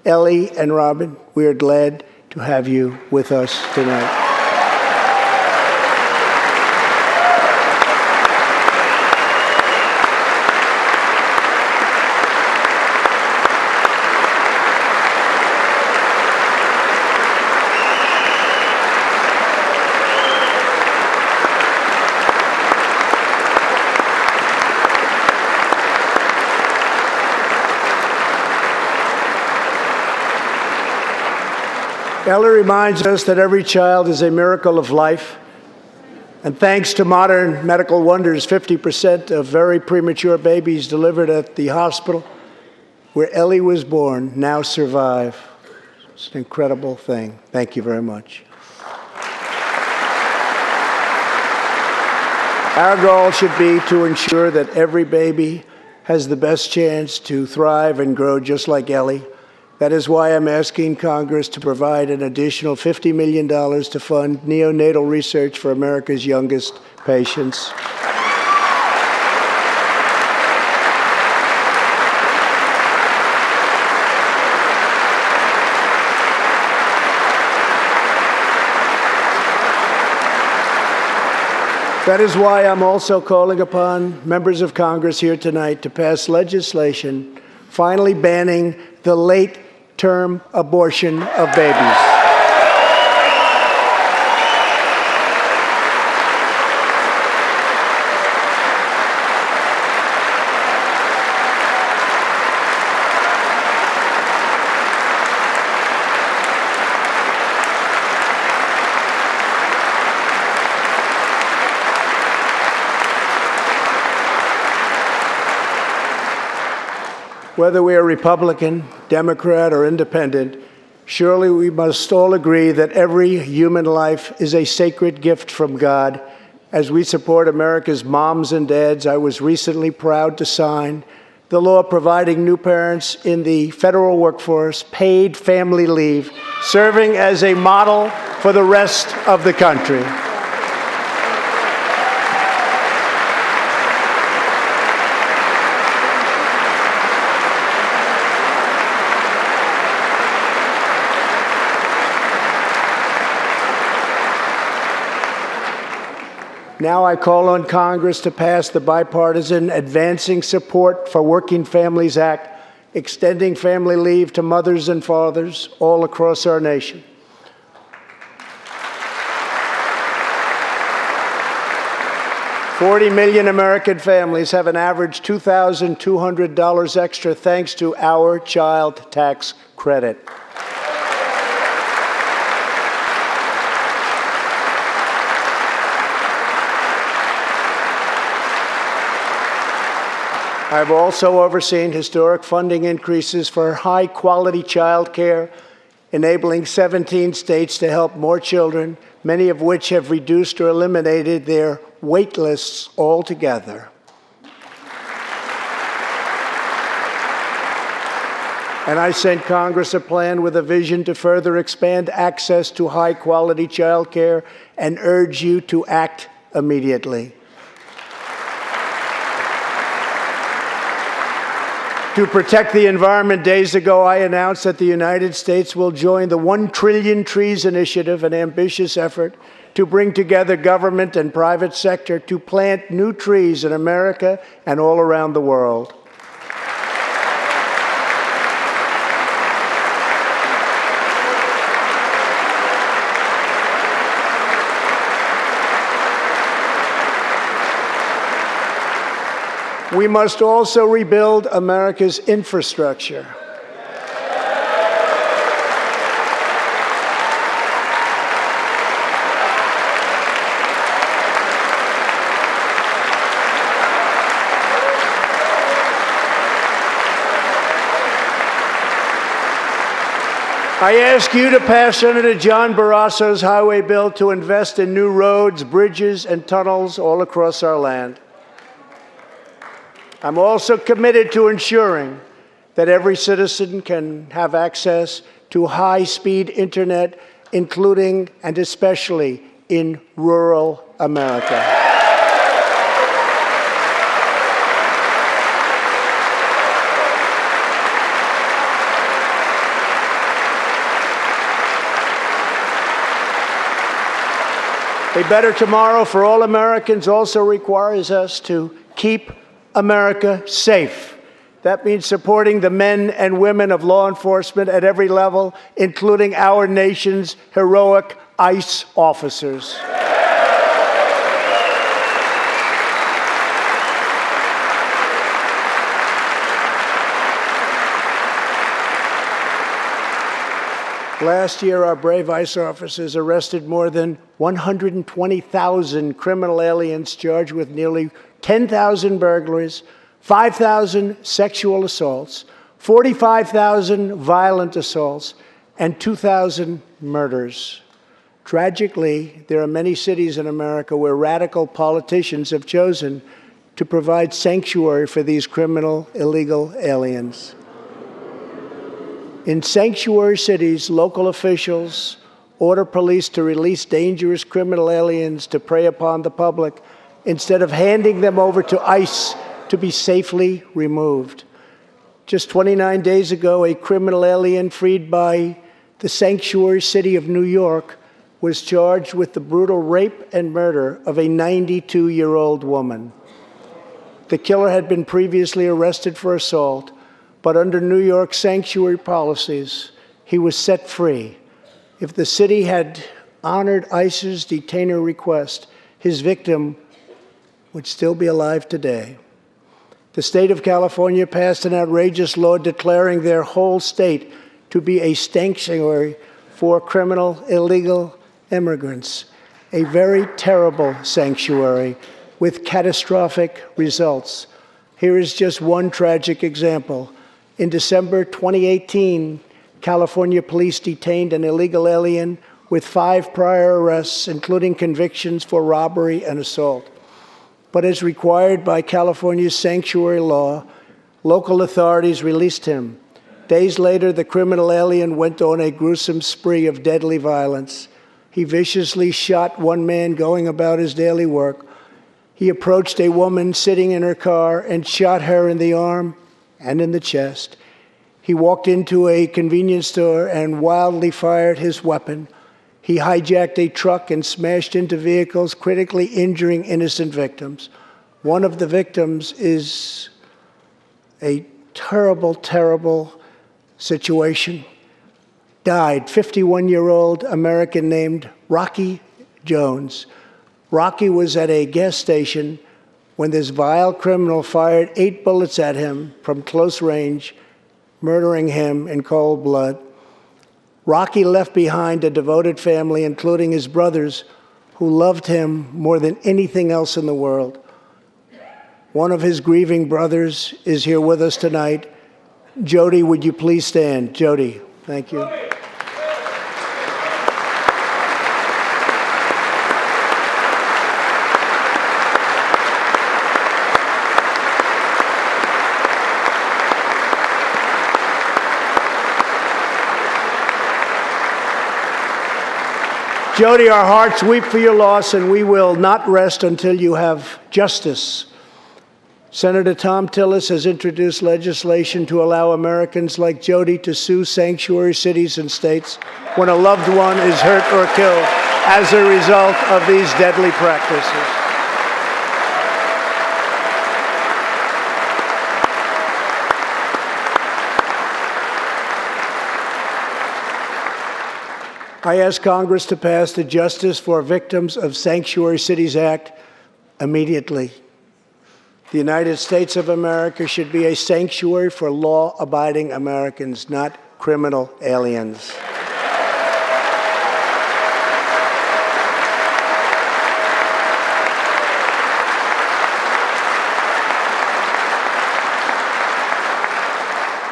Ellie and Robin, we are glad to have you with us tonight. Ellie reminds us that every child is a miracle of life. And thanks to modern medical wonders, 50% of very premature babies delivered at the hospital where Ellie was born now survive. It's an incredible thing. Thank you very much. Our goal should be to ensure that every baby has the best chance to thrive and grow just like Ellie. That is why I'm asking Congress to provide an additional $50 million to fund neonatal research for America's youngest patients. That is why I'm also calling upon members of Congress here tonight to pass legislation finally banning the late-term abortion of babies. Whether we are Republican, Democrat, or Independent, surely we must all agree that every human life is a sacred gift from God. As we support America's moms and dads, I was recently proud to sign the law providing new parents in the federal workforce paid family leave, serving as a model for the rest of the country. Now I call on Congress to pass the bipartisan Advancing Support for Working Families Act, extending family leave to mothers and fathers all across our nation. $40 million American families have an average $2,200 extra thanks to our child tax credit. I've also overseen historic funding increases for high-quality child care, enabling 17 states to help more children, many of which have reduced or eliminated their wait lists altogether. And I sent Congress a plan with a vision to further expand access to high-quality child care and urge you to act immediately. To protect the environment, days ago I announced that the United States will join the 1 Trillion Trees Initiative, an ambitious effort to bring together government and private sector to plant new trees in America and all around the world. We must also rebuild America's infrastructure. I ask you to pass Senator John Barrasso's highway bill to invest in new roads, bridges, and tunnels all across our land. I'm also committed to ensuring that every citizen can have access to high-speed internet, including and especially in rural America. A better tomorrow for all Americans also requires us to keep America safe. That means supporting the men and women of law enforcement at every level, including our nation's heroic ICE officers. Last year, our brave ICE officers arrested more than 120,000 criminal aliens charged with nearly 10,000 burglaries, 5,000 sexual assaults, 45,000 violent assaults, and 2,000 murders. Tragically, there are many cities in America where radical politicians have chosen to provide sanctuary for these criminal illegal aliens. In sanctuary cities, local officials order police to release dangerous criminal aliens to prey upon the public instead of handing them over to ICE to be safely removed. Just 29 days ago, a criminal alien freed by the sanctuary city of New York was charged with the brutal rape and murder of a 92-year-old woman. The killer had been previously arrested for assault, but under New York sanctuary policies, he was set free. If the city had honored ICE's detainer request, his victim would still be alive today. The state of California passed an outrageous law declaring their whole state to be a sanctuary for criminal illegal immigrants, a very terrible sanctuary with catastrophic results. Here is just one tragic example. In December 2018, California police detained an illegal alien with 5 prior arrests, including convictions for robbery and assault. But as required by California's sanctuary law, local authorities released him. Days later, the criminal alien went on a gruesome spree of deadly violence. He viciously shot one man going about his daily work. He approached a woman sitting in her car and shot her in the arm and in the chest. He walked into a convenience store and wildly fired his weapon. He hijacked a truck and smashed into vehicles, critically injuring innocent victims. One of the victims is a terrible, terrible situation. Died, 51-year-old American named Rocky Jones. Rocky was at a gas station when this vile criminal fired 8 bullets at him from close range, murdering him in cold blood. Rocky left behind a devoted family, including his brothers, who loved him more than anything else in the world. One of his grieving brothers is here with us tonight. Jody, would you please stand? Jody, thank you. Jody, our hearts weep for your loss, and we will not rest until you have justice. Senator Tom Tillis has introduced legislation to allow Americans like Jody to sue sanctuary cities and states when a loved one is hurt or killed as a result of these deadly practices. I ask Congress to pass the Justice for Victims of Sanctuary Cities Act immediately. The United States of America should be a sanctuary for law-abiding Americans, not criminal aliens.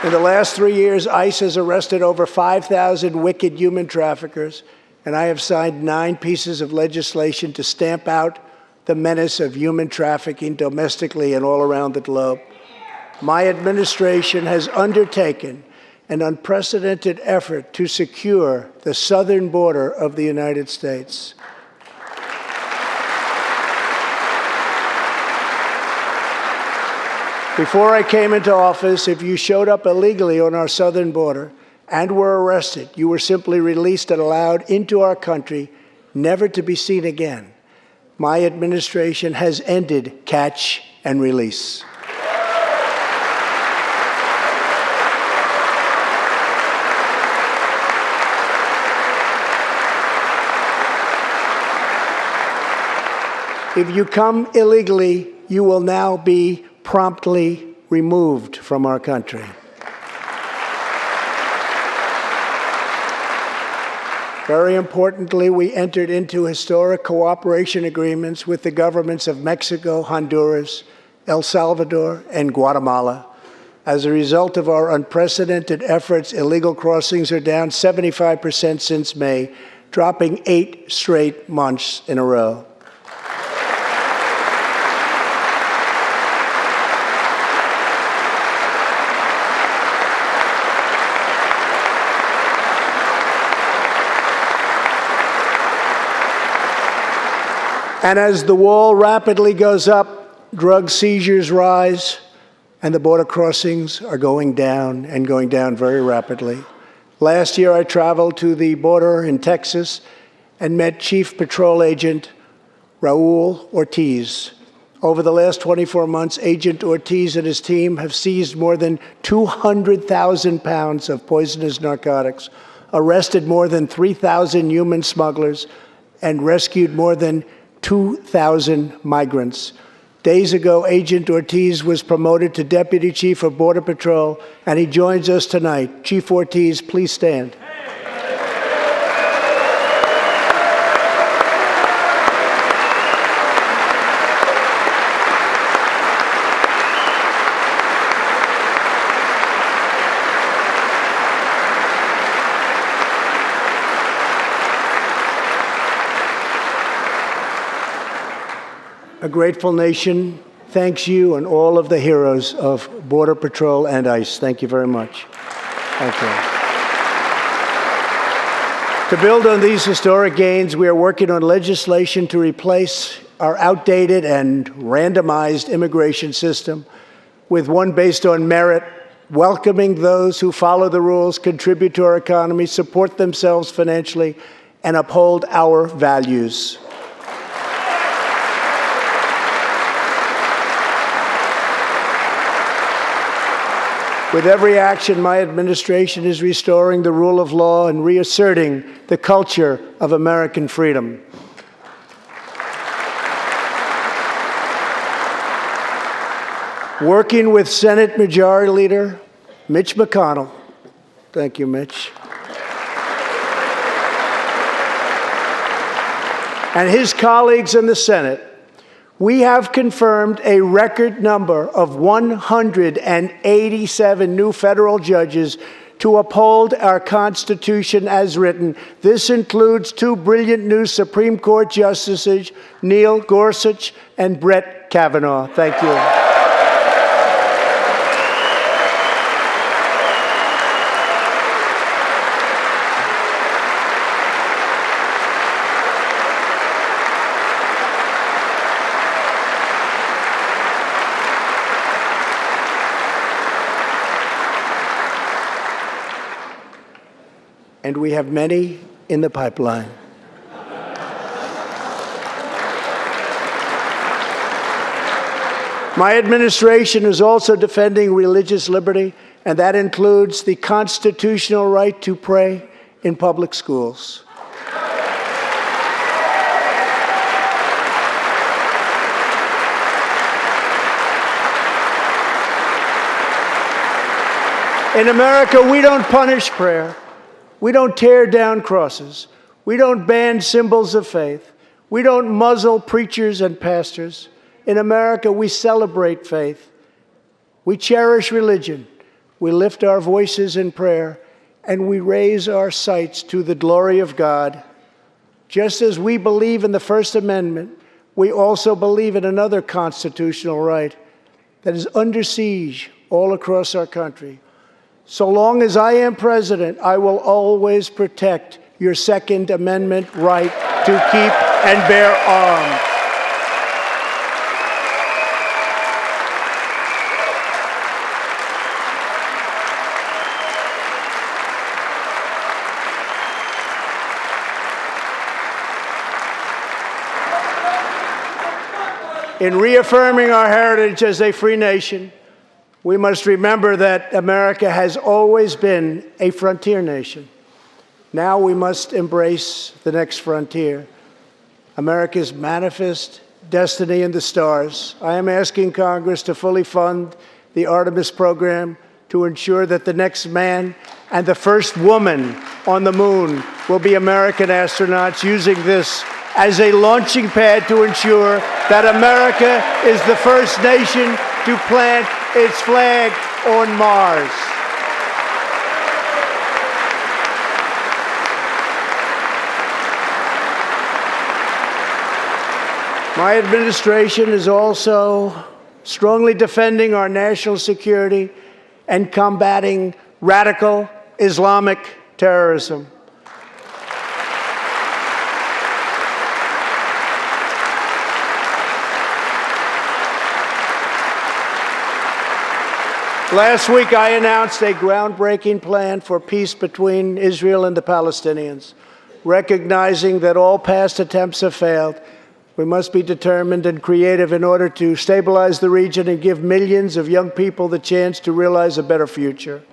In the last 3 years, ICE has arrested over 5,000 wicked human traffickers, and I have signed 9 pieces of legislation to stamp out the menace of human trafficking domestically and all around the globe. My administration has undertaken an unprecedented effort to secure the southern border of the United States. Before I came into office, if you showed up illegally on our southern border and were arrested, you were simply released and allowed into our country, never to be seen again. My administration has ended catch and release. If you come illegally, you will now be promptly removed from our country. Very importantly, we entered into historic cooperation agreements with the governments of Mexico, Honduras, El Salvador, and Guatemala. As a result of our unprecedented efforts, illegal crossings are down 75% since May, dropping 8 straight months in a row. And as the wall rapidly goes up, drug seizures rise, and the border crossings are going down and going down very rapidly. Last year, I traveled to the border in Texas and met Chief Patrol Agent Raul Ortiz. Over the last 24 months, Agent Ortiz and his team have seized more than 200,000 pounds of poisonous narcotics, arrested more than 3,000 human smugglers, and rescued more than 2,000 migrants. Days ago, Agent Ortiz was promoted to Deputy Chief of Border Patrol, and he joins us tonight. Chief Ortiz, please stand. A grateful nation thanks you and all of the heroes of Border Patrol and ICE. Thank you very much. Thank you. To build on these historic gains, we are working on legislation to replace our outdated and randomized immigration system with one based on merit, welcoming those who follow the rules, contribute to our economy, support themselves financially, and uphold our values. With every action, my administration is restoring the rule of law and reasserting the culture of American freedom. Working with Senate Majority Leader Mitch McConnell, thank you, Mitch, and his colleagues in the Senate, we have confirmed a record number of 187 new federal judges to uphold our Constitution as written. This includes 2 brilliant new Supreme Court justices, Neil Gorsuch and Brett Kavanaugh. Thank you. And we have many in the pipeline. My administration is also defending religious liberty, and that includes the constitutional right to pray in public schools. In America, we don't punish prayer. We don't tear down crosses. We don't ban symbols of faith. We don't muzzle preachers and pastors. In America, we celebrate faith. We cherish religion. We lift our voices in prayer, and we raise our sights to the glory of God. Just as we believe in the First Amendment, we also believe in another constitutional right that is under siege all across our country. So long as I am president, I will always protect your Second Amendment right to keep and bear arms. In reaffirming our heritage as a free nation, we must remember that America has always been a frontier nation. Now we must embrace the next frontier, America's manifest destiny in the stars. I am asking Congress to fully fund the Artemis program to ensure that the next man and the first woman on the moon will be American astronauts, using this as a launching pad to ensure that America is the first nation to plant its flag on Mars. My administration is also strongly defending our national security and combating radical Islamic terrorism. Last week, I announced a groundbreaking plan for peace between Israel and the Palestinians. Recognizing that all past attempts have failed, we must be determined and creative in order to stabilize the region and give millions of young people the chance to realize a better future.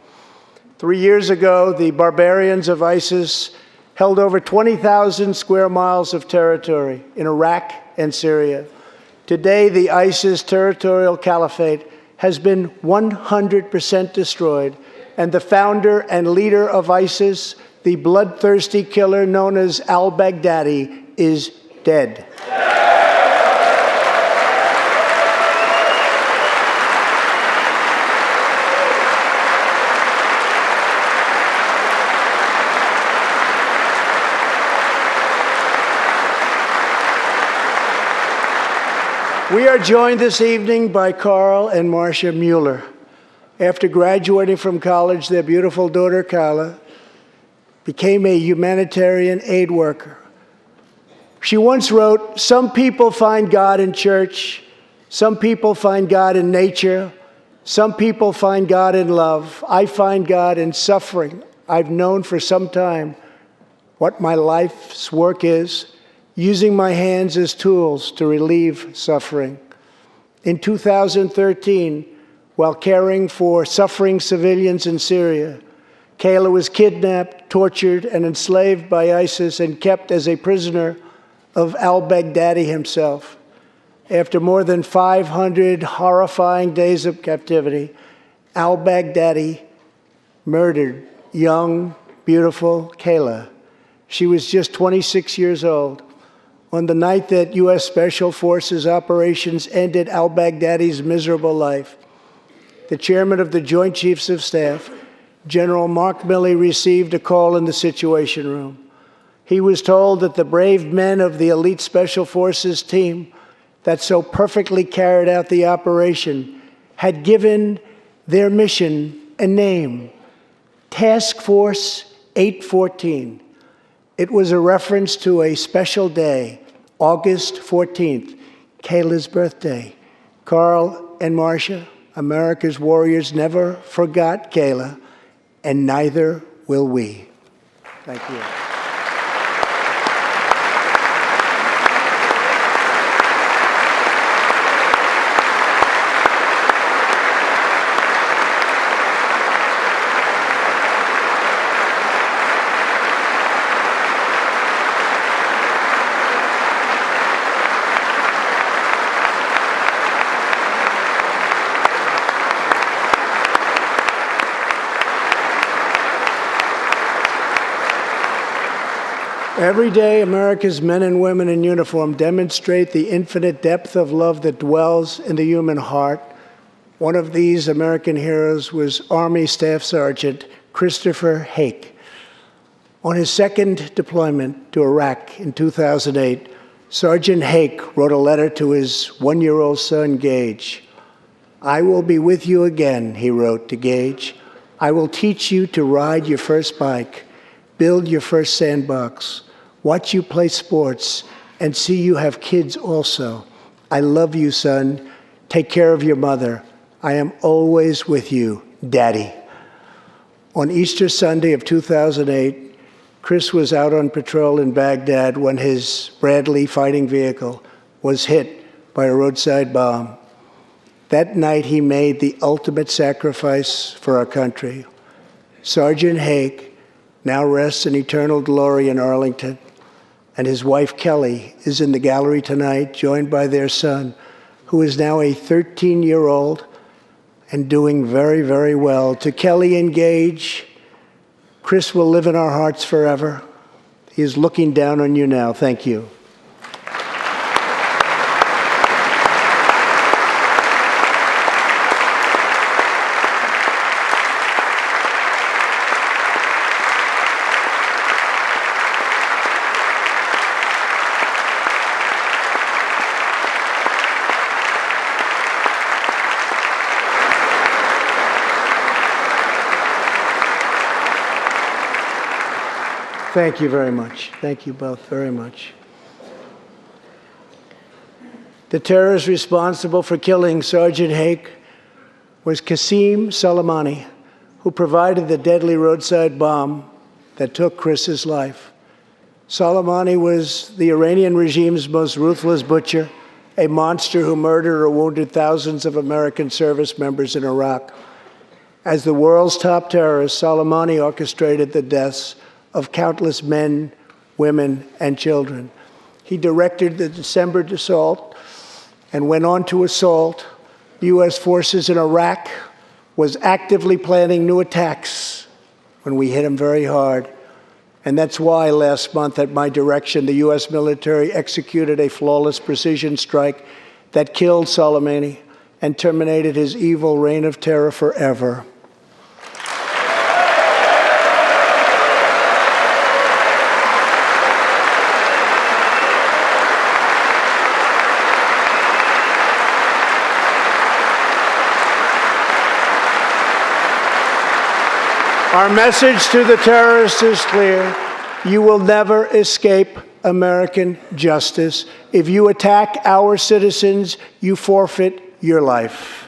3 years ago, the barbarians of ISIS held over 20,000 square miles of territory in Iraq and Syria. Today, the ISIS territorial caliphate has been 100% destroyed, and the founder and leader of ISIS, the bloodthirsty killer known as al-Baghdadi, is dead. We are joined this evening by Carl and Marcia Mueller. After graduating from college, their beautiful daughter, Carla, became a humanitarian aid worker. She once wrote, "Some people find God in church, some people find God in nature, some people find God in love. I find God in suffering. I've known for some time what my life's work is, using my hands as tools to relieve suffering." In 2013, while caring for suffering civilians in Syria, Kayla was kidnapped, tortured, and enslaved by ISIS and kept as a prisoner of al-Baghdadi himself. After more than 500 horrifying days of captivity, al-Baghdadi murdered young, beautiful Kayla. She was just 26 years old. On the night that U.S. Special Forces operations ended al-Baghdadi's miserable life, the chairman of the Joint Chiefs of Staff, General Mark Milley, received a call in the Situation Room. He was told that the brave men of the elite Special Forces team that so perfectly carried out the operation had given their mission a name, Task Force 814. It was a reference to a special day, August 14th, Kayla's birthday. Carl and Marcia, America's warriors, never forgot Kayla, and neither will we. Thank you. Every day, America's men and women in uniform demonstrate the infinite depth of love that dwells in the human heart. One of these American heroes was Army Staff Sergeant Christopher Hake. On his second deployment to Iraq in 2008, Sergeant Hake wrote a letter to his one-year-old son, Gage. "I will be with you again," he wrote to Gage. "I will teach you to ride your first bike, build your first sandbox, watch you play sports, and see you have kids also. I love you, son. Take care of your mother. I am always with you, Daddy." On Easter Sunday of 2008, Chris was out on patrol in Baghdad when his Bradley fighting vehicle was hit by a roadside bomb. That night, he made the ultimate sacrifice for our country. Sergeant Hake now rests in eternal glory in Arlington, and his wife, Kelly, is in the gallery tonight, joined by their son, who is now a 13-year-old and doing very, very well. To Kelly and Gage, Chris will live in our hearts forever. He is looking down on you now. Thank you. Thank you very much. Thank you both very much. The terrorist responsible for killing Sergeant Hake was Qasem Soleimani, who provided the deadly roadside bomb that took Chris's life. Soleimani was the Iranian regime's most ruthless butcher, a monster who murdered or wounded thousands of American service members in Iraq. As the world's top terrorist, Soleimani orchestrated the deaths of countless men, women, and children. He directed the December assault and went on to assault U.S. forces in Iraq, was actively planning new attacks when we hit him very hard. And that's why last month, at my direction, the U.S. military executed a flawless precision strike that killed Soleimani and terminated his evil reign of terror forever. Our message to the terrorists is clear. You will never escape American justice. If you attack our citizens, you forfeit your life.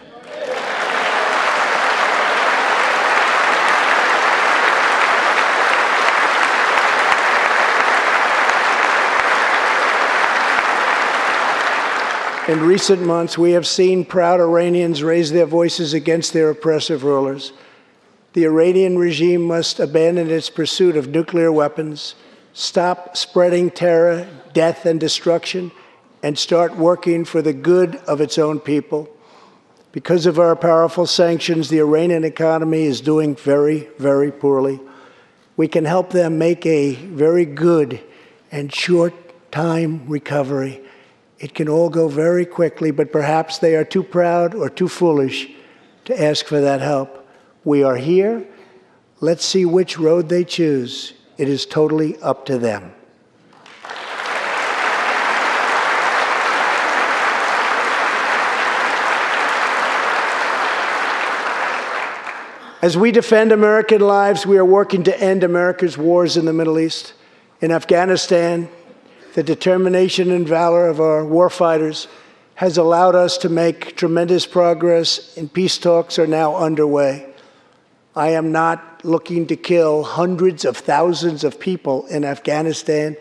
In recent months, we have seen proud Iranians raise their voices against their oppressive rulers. The Iranian regime must abandon its pursuit of nuclear weapons, stop spreading terror, death, and destruction, and start working for the good of its own people. Because of our powerful sanctions, the Iranian economy is doing very, very poorly. We can help them make a very good and short-time recovery. It can all go very quickly, but perhaps they are too proud or too foolish to ask for that help. We are here. Let's see which road they choose. It is totally up to them. As we defend American lives, we are working to end America's wars in the Middle East. In Afghanistan, the determination and valor of our warfighters has allowed us to make tremendous progress, and peace talks are now underway. I am not looking to kill hundreds of thousands of people in Afghanistan,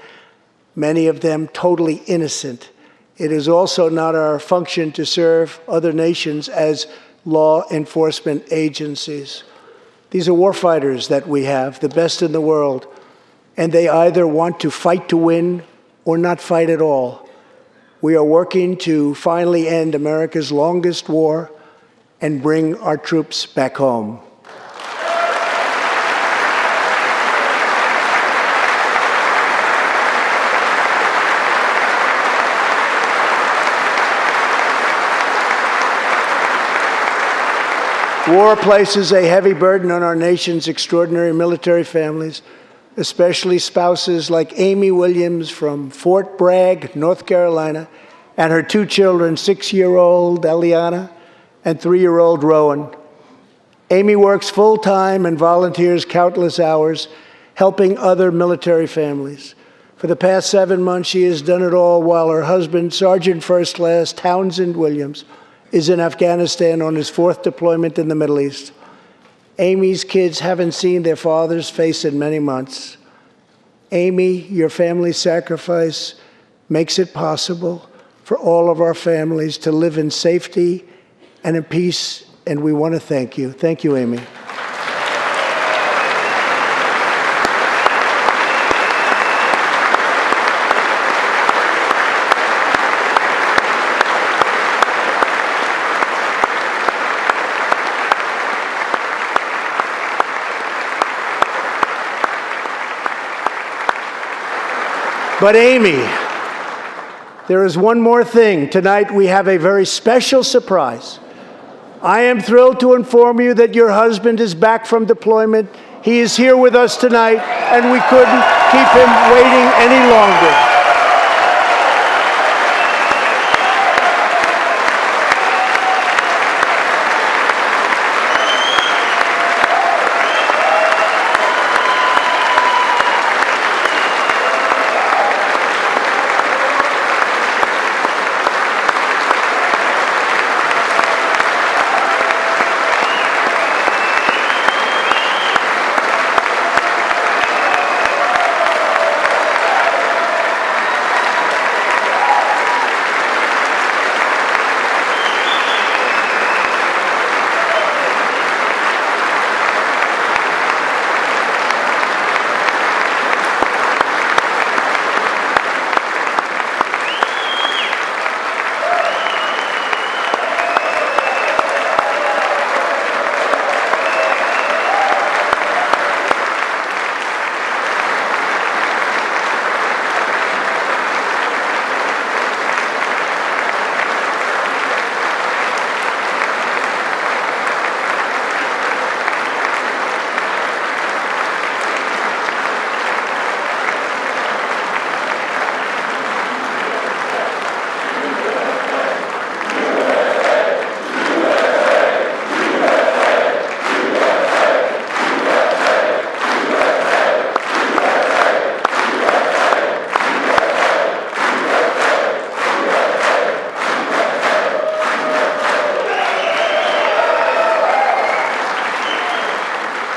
many of them totally innocent. It is also not our function to serve other nations as law enforcement agencies. These are warfighters that we have, the best in the world, and they either want to fight to win or not fight at all. We are working to finally end America's longest war and bring our troops back home. War places a heavy burden on our nation's extraordinary military families, especially spouses like Amy Williams from Fort Bragg, North Carolina, and her two children, 6-year-old Eliana and 3-year-old Rowan. Amy works full-time and volunteers countless hours helping other military families. For the past 7 months, she has done it all while her husband, Sergeant First Class Townsend Williams, is in Afghanistan on his 4th deployment in the Middle East. Amy's kids haven't seen their father's face in many months. Amy, your family's sacrifice makes it possible for all of our families to live in safety and in peace, and we want to thank you. Thank you, Amy. But Amy, there is one more thing. Tonight we have a very special surprise. I am thrilled to inform you that your husband is back from deployment. He is here with us tonight, and we couldn't keep him waiting any longer.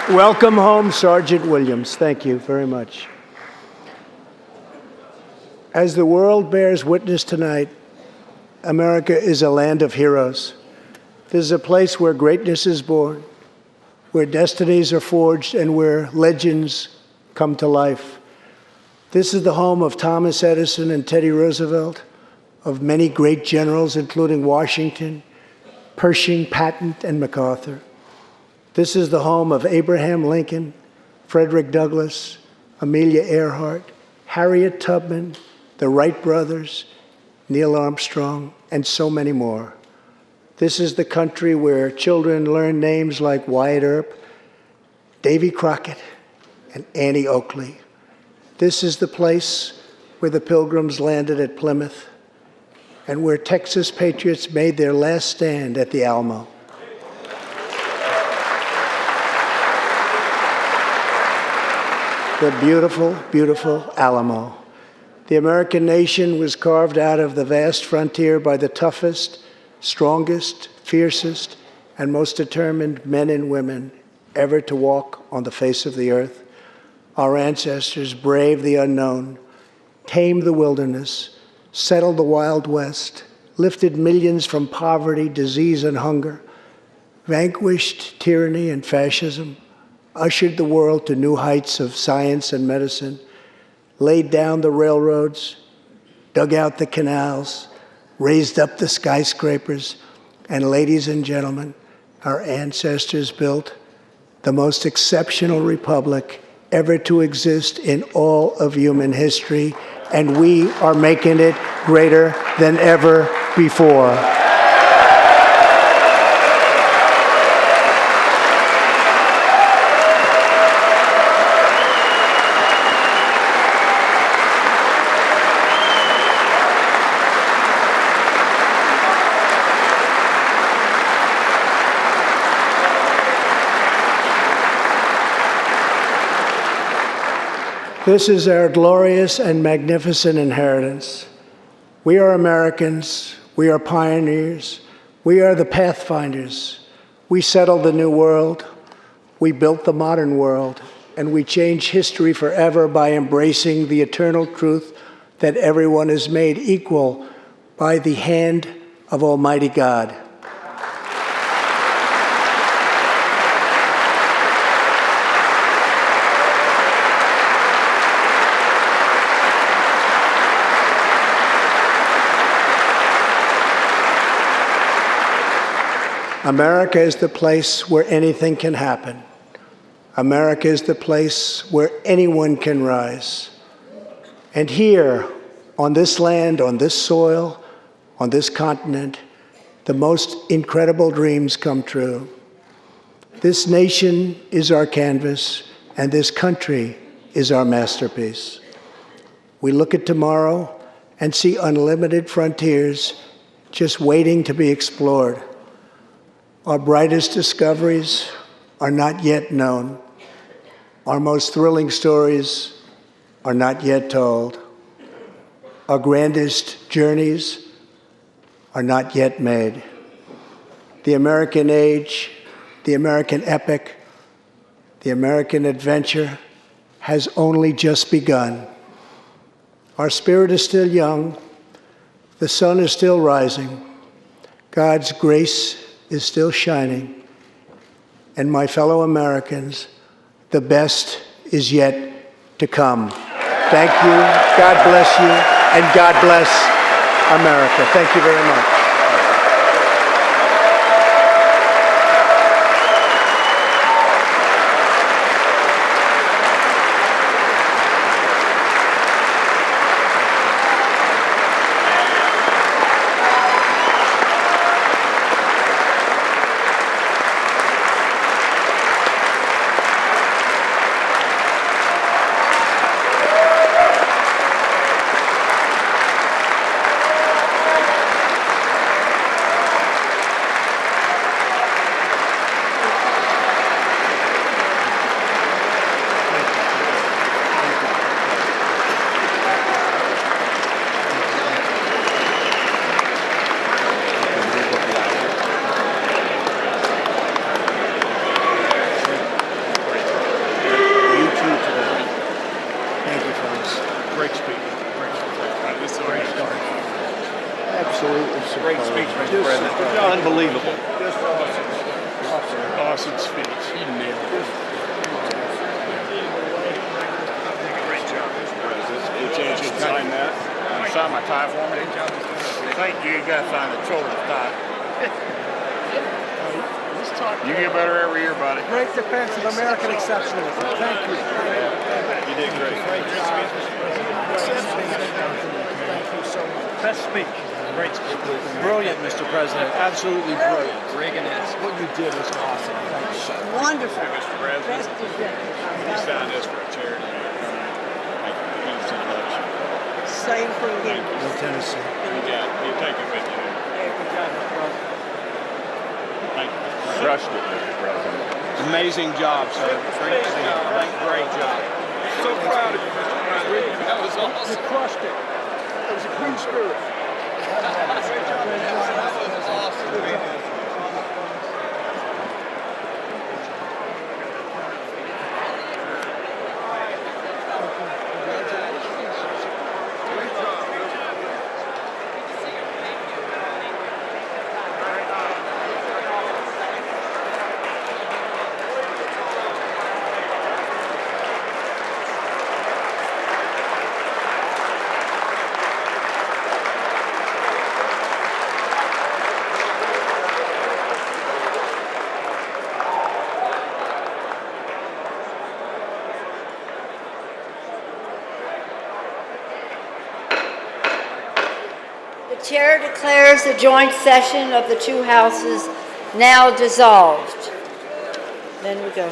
Welcome home, Sergeant Williams. Thank you very much. As the world bears witness tonight, America is a land of heroes. This is a place where greatness is born, where destinies are forged, and where legends come to life. This is the home of Thomas Edison and Teddy Roosevelt, of many great generals, including Washington, Pershing, Patton, and MacArthur. This is the home of Abraham Lincoln, Frederick Douglass, Amelia Earhart, Harriet Tubman, the Wright brothers, Neil Armstrong, and so many more. This is the country where children learn names like Wyatt Earp, Davy Crockett, and Annie Oakley. This is the place where the Pilgrims landed at Plymouth and where Texas patriots made their last stand at the Alamo. The beautiful, beautiful Alamo. The American nation was carved out of the vast frontier by the toughest, strongest, fiercest, and most determined men and women ever to walk on the face of the earth. Our ancestors braved the unknown, tamed the wilderness, settled the Wild West, lifted millions from poverty, disease, and hunger, vanquished tyranny and fascism, ushered the world to new heights of science and medicine, laid down the railroads, dug out the canals, raised up the skyscrapers, and ladies and gentlemen, our ancestors built the most exceptional republic ever to exist in all of human history, and we are making it greater than ever before. This is our glorious and magnificent inheritance. We are Americans. We are pioneers. We are the pathfinders. We settled the new world. We built the modern world. And we change history forever by embracing the eternal truth that everyone is made equal by the hand of Almighty God. America is the place where anything can happen. America is the place where anyone can rise. And here, on this land, on this soil, on this continent, the most incredible dreams come true. This nation is our canvas, and this country is our masterpiece. We look at tomorrow and see unlimited frontiers just waiting to be explored. Our brightest discoveries are not yet known. Our most thrilling stories are not yet told. Our grandest journeys are not yet made. The American age, the American epic, the American adventure has only just begun. Our spirit is still young. The sun is still rising. God's grace is still shining. And my fellow Americans, the best is yet to come. Thank you, God bless you, and God bless America. Thank you very much. Absolutely superb. Great speech, Mr. President. Unbelievable. Just Awesome speech. You nailed it. Great job, Mr. President. Any chance you can sign that? Sign my tie for me? Thank you. You got to sign the children's tie. You get better every year, buddy. Great defense of American exceptionalism. Thank you. You did great. Great job. Thank you so much. Best speech. Great speech. Brilliant, Mr. President. Absolutely brilliant. Reagan-esque. What you did was awesome. Thank you. Wonderful. Mr. President, Best event. you signed this for a charity. Thank you so much. Same for you. No Tennessee. You got it. You take it with you. Good job, brother. Thank you. Crushed it, Mr. President. Amazing job, sir. Great job. So proud of you, Mr. President. That was awesome. You crushed it. It was a clean spirit. The chair declares the joint session of the two houses now dissolved. Then we go.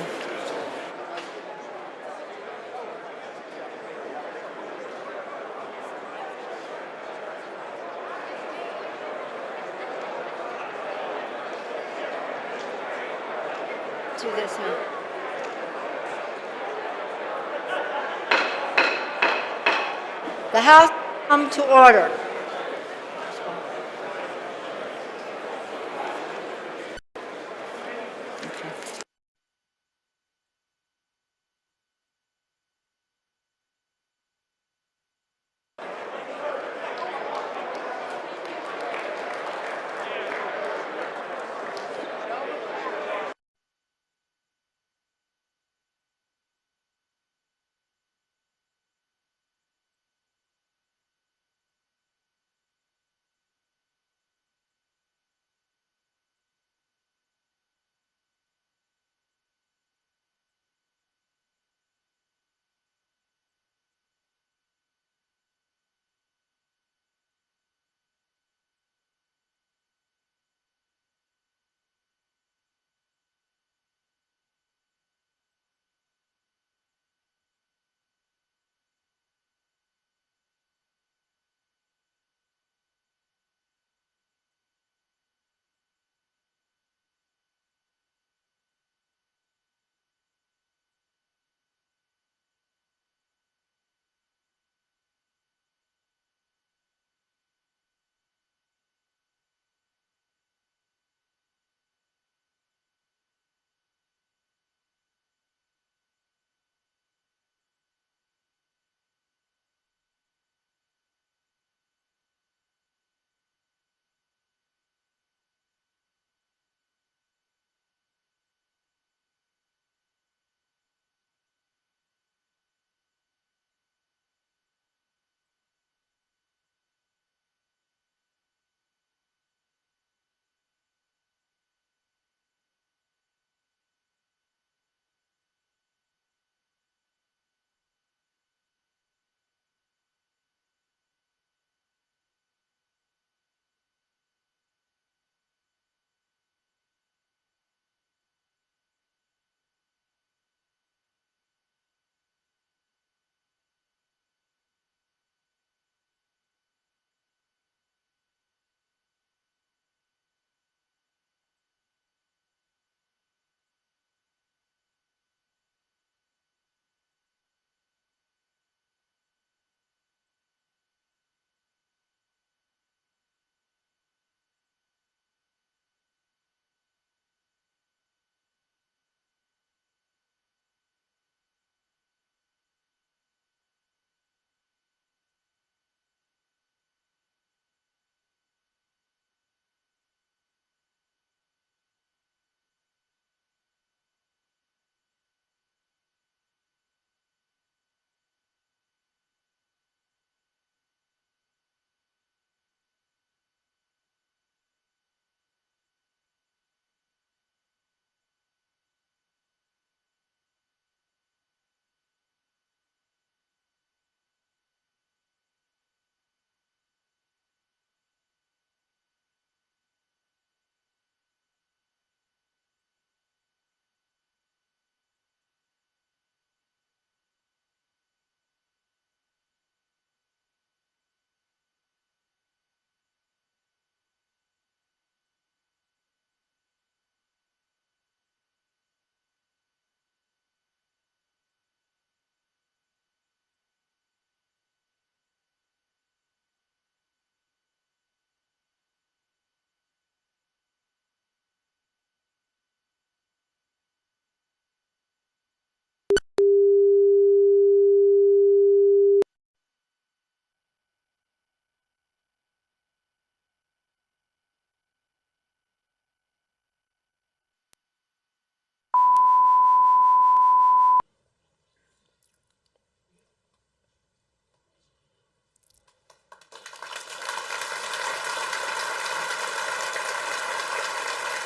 Do this now. The House will come to order.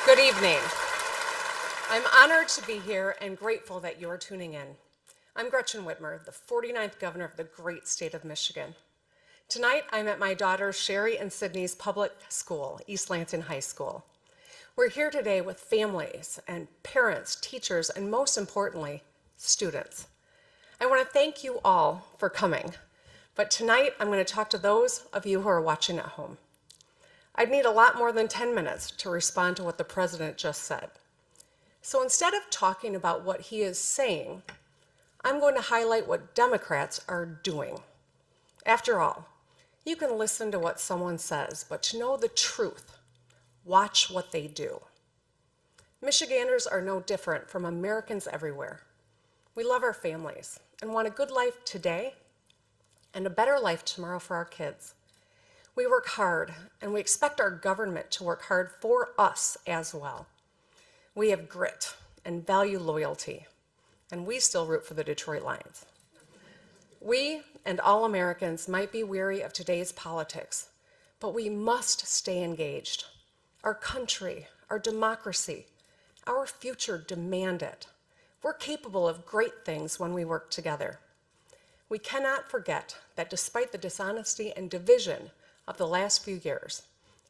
Good evening. I'm honored to be here and grateful that you're tuning in. I'm Gretchen Whitmer, the 49th governor of the great state of Michigan. Tonight, I'm at my daughters Sherry and Sydney's public school, East Lansing High School. We're here today with families and parents, teachers, and most importantly, students. I want to thank you all for coming, but tonight I'm going to talk to those of you who are watching at home. I'd need a lot more than 10 minutes to respond to what the president just said. So instead of talking about what he is saying, I'm going to highlight what Democrats are doing. After all, you can listen to what someone says, but to know the truth, watch what they do. Michiganders are no different from Americans everywhere. We love our families and want a good life today and a better life tomorrow for our kids. We work hard, and we expect our government to work hard for us as well. We have grit and value loyalty, and we still root for the Detroit Lions. We and all Americans might be weary of today's politics, but we must stay engaged. Our country, our democracy, our future demand it. We're capable of great things when we work together. We cannot forget that despite the dishonesty and division of the last few years,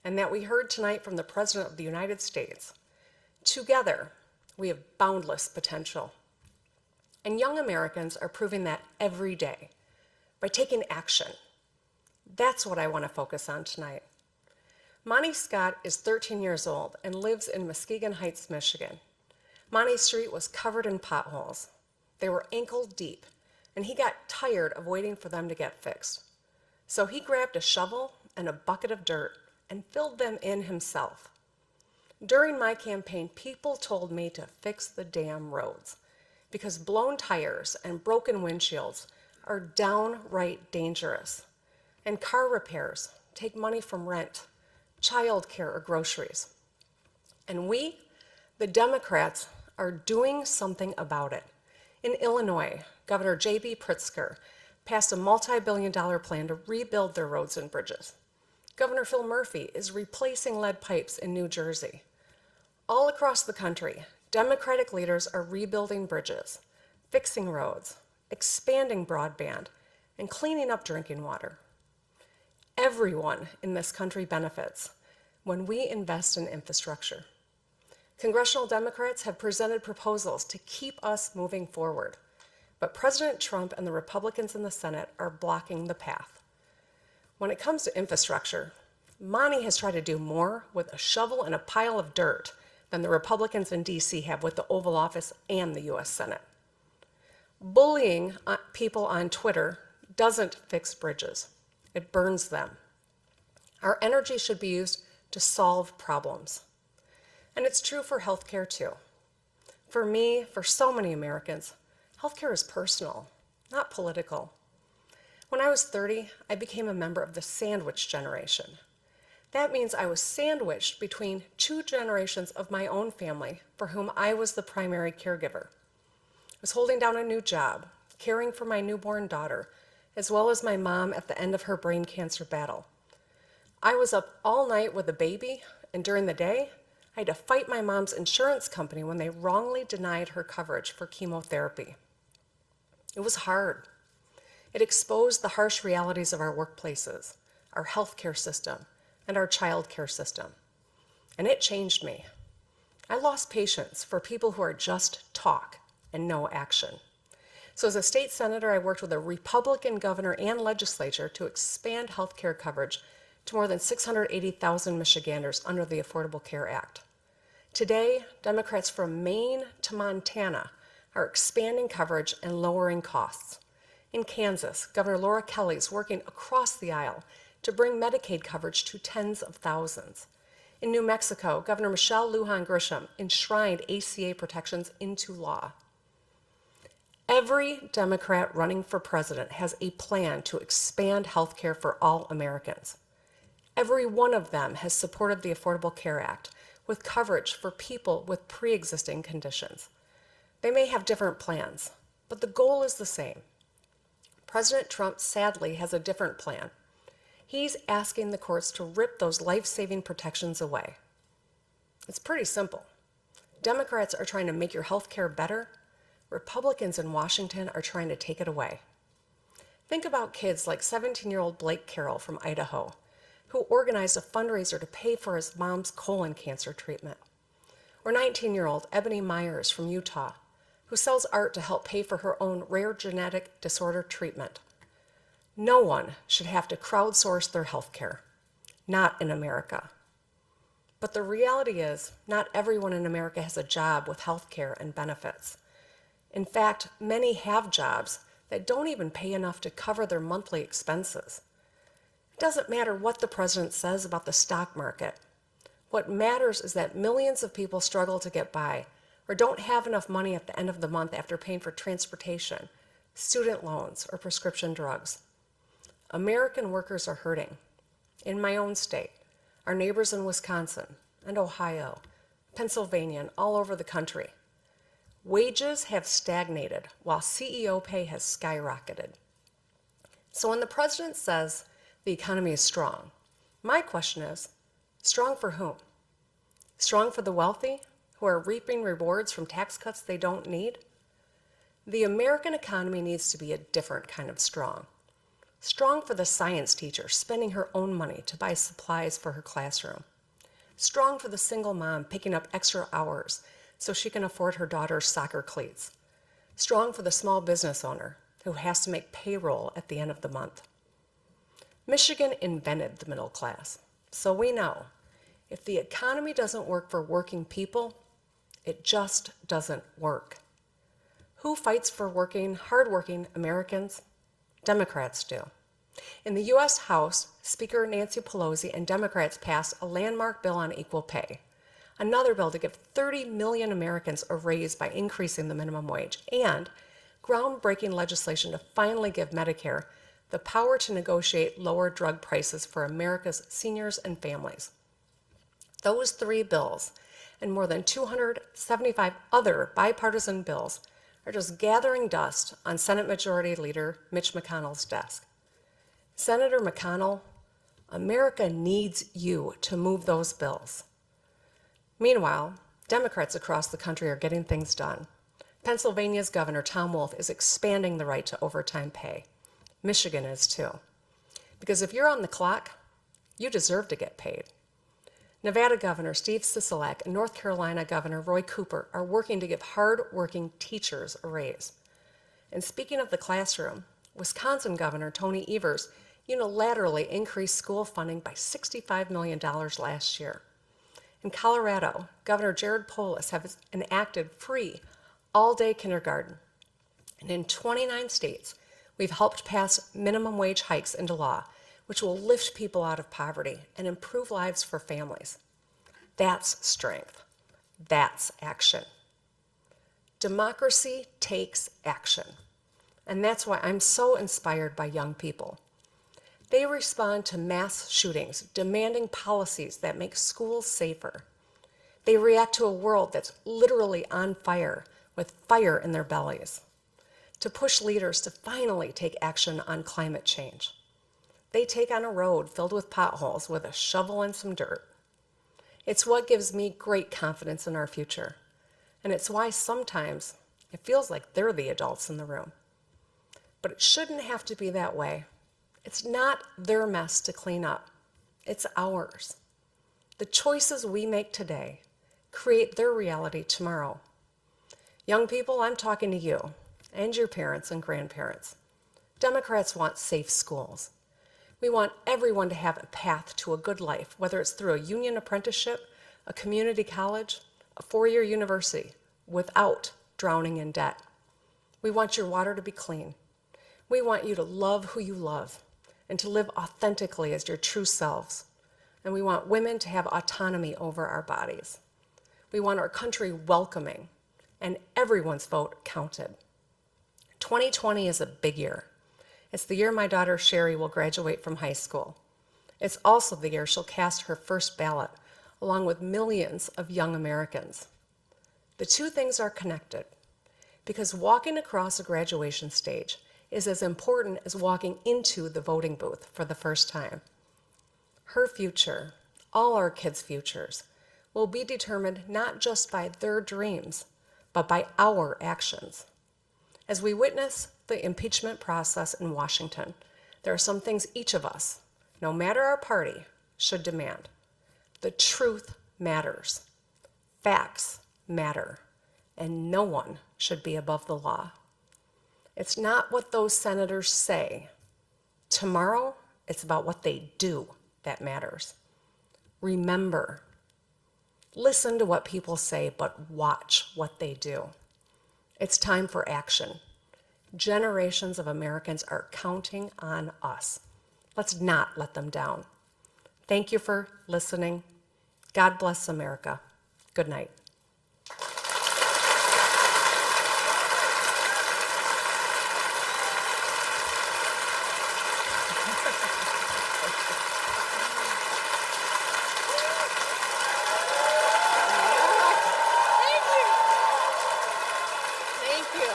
and that we heard tonight from the President of the United States, together we have boundless potential. And young Americans are proving that every day by taking action. That's what I want to focus on tonight. Monty Scott is 13 years old and lives in Muskegon Heights, Michigan. Monty's street was covered in potholes. They were ankle deep, and he got tired of waiting for them to get fixed. So he grabbed a shovel and a bucket of dirt and filled them in himself. During my campaign, people told me to fix the damn roads because blown tires and broken windshields are downright dangerous, and car repairs take money from rent, childcare, or groceries. And we, the Democrats, are doing something about it. In Illinois, Governor J.B. Pritzker passed a multi-billion-dollar plan to rebuild their roads and bridges. Governor Phil Murphy is replacing lead pipes in New Jersey. All across the country, Democratic leaders are rebuilding bridges, fixing roads, expanding broadband, and cleaning up drinking water. Everyone in this country benefits when we invest in infrastructure. Congressional Democrats have presented proposals to keep us moving forward, but President Trump and the Republicans in the Senate are blocking the path. When it comes to infrastructure, Monty has tried to do more with a shovel and a pile of dirt than the Republicans in D.C. have with the Oval Office and the U.S. Senate. Bullying people on Twitter doesn't fix bridges. It burns them. Our energy should be used to solve problems. And it's true for healthcare too. For me, for so many Americans, healthcare is personal, not political. When I was 30, I became a member of the sandwich generation. That means I was sandwiched between two generations of my own family for whom I was the primary caregiver. I was holding down a new job, caring for my newborn daughter, as well as my mom at the end of her brain cancer battle. I was up all night with a baby, and during the day, I had to fight my mom's insurance company when they wrongly denied her coverage for chemotherapy. It was hard. It exposed the harsh realities of our workplaces, our healthcare system, and our child care system. And it changed me. I lost patience for people who are just talk and no action. So as a state senator, I worked with a Republican governor and legislature to expand health care coverage to more than 680,000 Michiganders under the Affordable Care Act. Today, Democrats from Maine to Montana are expanding coverage and lowering costs. In Kansas, Governor Laura Kelly is working across the aisle to bring Medicaid coverage to tens of thousands. In New Mexico, Governor Michelle Lujan Grisham enshrined ACA protections into law. Every Democrat running for president has a plan to expand health care for all Americans. Every one of them has supported the Affordable Care Act with coverage for people with pre-existing conditions. They may have different plans, but the goal is the same. President Trump sadly has a different plan. He's asking the courts to rip those life-saving protections away. It's pretty simple. Democrats are trying to make your health care better. Republicans in Washington are trying to take it away. Think about kids like 17-year-old Blake Carroll from Idaho, who organized a fundraiser to pay for his mom's colon cancer treatment. Or 19-year-old Ebony Myers from Utah, who sells art to help pay for her own rare genetic disorder treatment. No one should have to crowdsource their health care, not in America. But the reality is, not everyone in America has a job with health care and benefits. In fact, many have jobs that don't even pay enough to cover their monthly expenses. It doesn't matter what the president says about the stock market. What matters is that millions of people struggle to get by or don't have enough money at the end of the month after paying for transportation, student loans, or prescription drugs. American workers are hurting. In my own state, our neighbors in Wisconsin and Ohio, Pennsylvania, and all over the country, wages have stagnated while CEO pay has skyrocketed. So when the president says the economy is strong, my question is, strong for whom? Strong for the wealthy who are reaping rewards from tax cuts they don't need? The American economy needs to be a different kind of strong. Strong for the science teacher spending her own money to buy supplies for her classroom. Strong for the single mom picking up extra hours so she can afford her daughter's soccer cleats. Strong for the small business owner who has to make payroll at the end of the month. Michigan invented the middle class, so we know if the economy doesn't work for working people, it just doesn't work. Who fights for hardworking Americans? Democrats do. In the U.S. House, Speaker Nancy Pelosi and Democrats passed a landmark bill on equal pay, another bill to give 30 million Americans a raise by increasing the minimum wage, and groundbreaking legislation to finally give Medicare the power to negotiate lower drug prices for America's seniors and families. Those three bills and more than 275 other bipartisan bills are just gathering dust on Senate Majority Leader Mitch McConnell's desk. Senator McConnell, America needs you to move those bills. Meanwhile, Democrats across the country are getting things done. Pennsylvania's Governor Tom Wolf is expanding the right to overtime pay. Michigan is too. Because if you're on the clock, you deserve to get paid. Nevada Governor Steve Sisolak and North Carolina Governor Roy Cooper are working to give hard-working teachers a raise. And speaking of the classroom, Wisconsin Governor Tony Evers unilaterally increased school funding by $65 million last year. In Colorado, Governor Jared Polis has enacted free all-day kindergarten. And in 29 states, we've helped pass minimum wage hikes into law, which will lift people out of poverty and improve lives for families. That's strength. That's action. Democracy takes action. And that's why I'm so inspired by young people. They respond to mass shootings, demanding policies that make schools safer. They react to a world that's literally on fire, with fire in their bellies, to push leaders to finally take action on climate change. They take on a road filled with potholes with a shovel and some dirt. It's what gives me great confidence in our future. And it's why sometimes it feels like they're the adults in the room. But it shouldn't have to be that way. It's not their mess to clean up. It's ours. The choices we make today create their reality tomorrow. Young people, I'm talking to you and your parents and grandparents. Democrats want safe schools. We want everyone to have a path to a good life, whether it's through a union apprenticeship, a community college, a four-year university, without drowning in debt. We want your water to be clean. We want you to love who you love and to live authentically as your true selves. And we want women to have autonomy over our bodies. We want our country welcoming, and everyone's vote counted. 2020 is a big year. It's the year my daughter Sherry will graduate from high school. It's also the year she'll cast her first ballot, along with millions of young Americans. The two things are connected, because walking across a graduation stage is as important as walking into the voting booth for the first time. Her future, all our kids' futures, will be determined not just by their dreams, but by our actions. As we witness the impeachment process in Washington, there are some things each of us, no matter our party, should demand. The truth matters. Facts matter. And no one should be above the law. It's not what those senators say. Tomorrow, it's about what they do that matters. Remember, listen to what people say, but watch what they do. It's time for action. Generations of Americans are counting on us. Let's not let them down. Thank you for listening. God bless America. Good night. Thank you.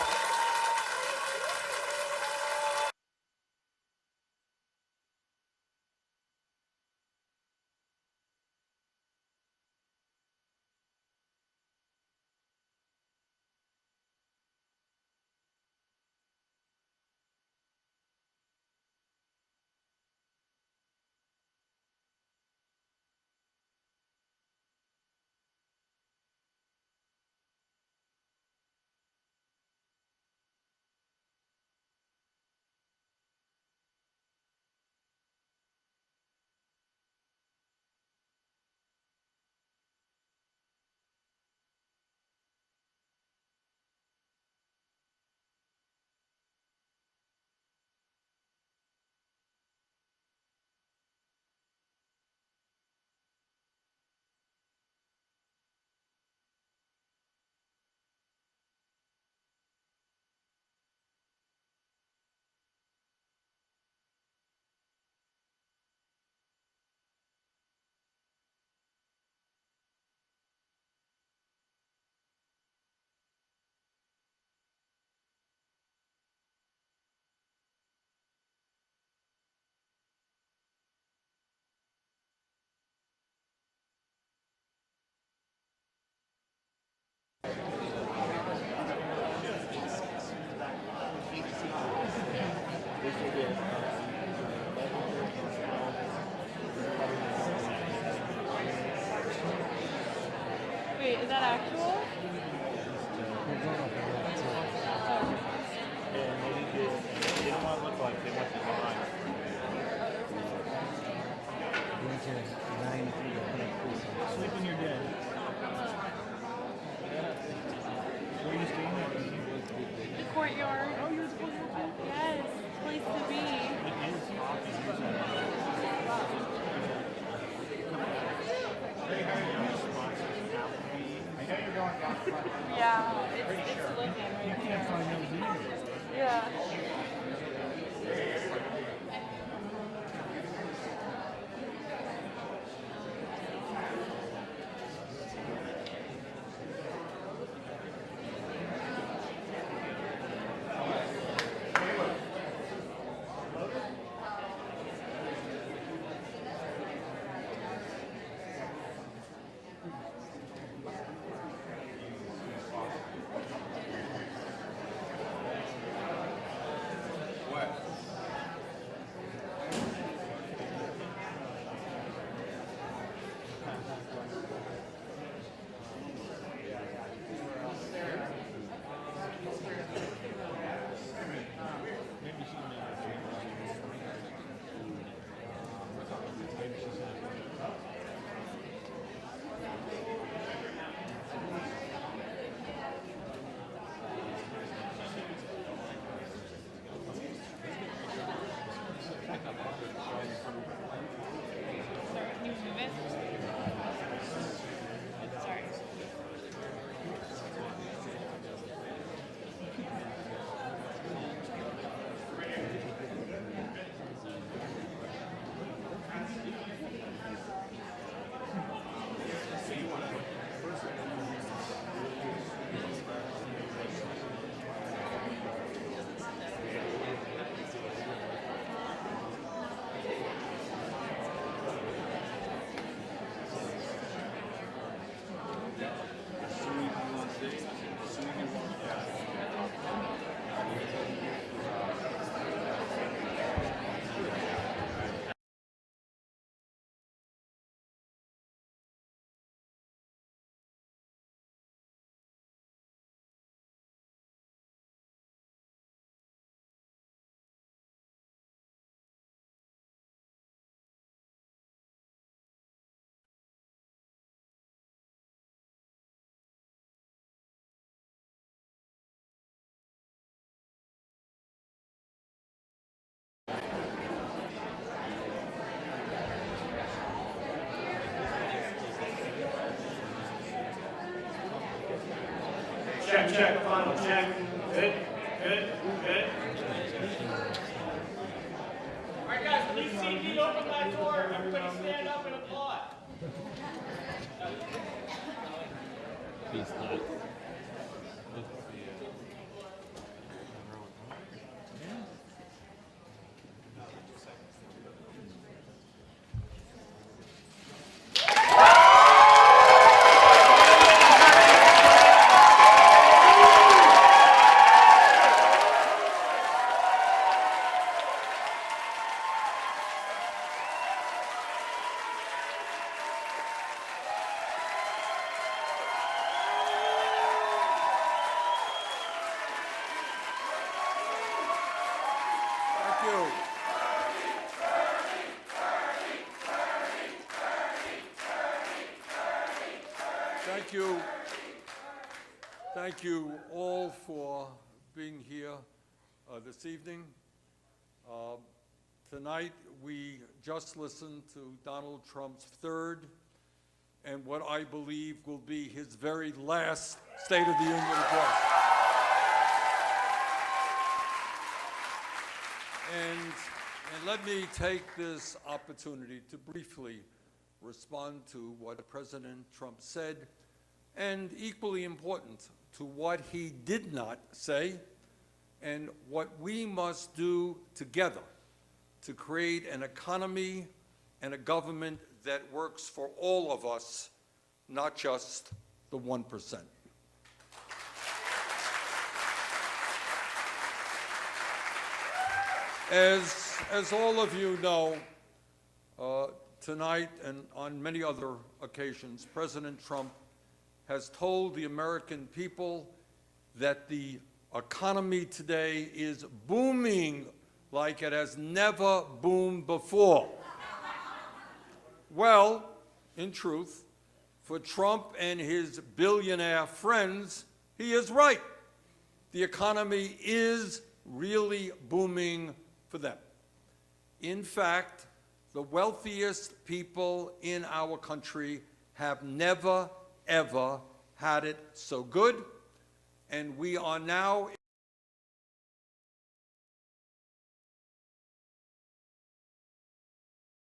Wait, is that actual? Sleep when you're dead. Where are you staying at? The courtyard. Oh, you're the courtyard? Yes, place to be. Yeah, it's looking right You can't here. find those either. Yeah. check, final check. Good, good, good. All right, guys, please see me open my door. Everybody stand up and applaud. Thank you. Thank you. Thank you all for being here this evening. Tonight, we just listened to Donald Trump's third and what I believe will be his very last State of the Union address. And let me take this opportunity to briefly respond to what President Trump said, and equally important, to what he did not say, and what we must do together to create an economy and a government that works for all of us, not just the 1%. As all of you know, tonight and on many other occasions, President Trump has told the American people that the economy today is booming like it has never boomed before. Well, in truth, for Trump and his billionaire friends, he is right. The economy is really booming for them. In fact, the wealthiest people in our country have never, ever had it so good, and we are now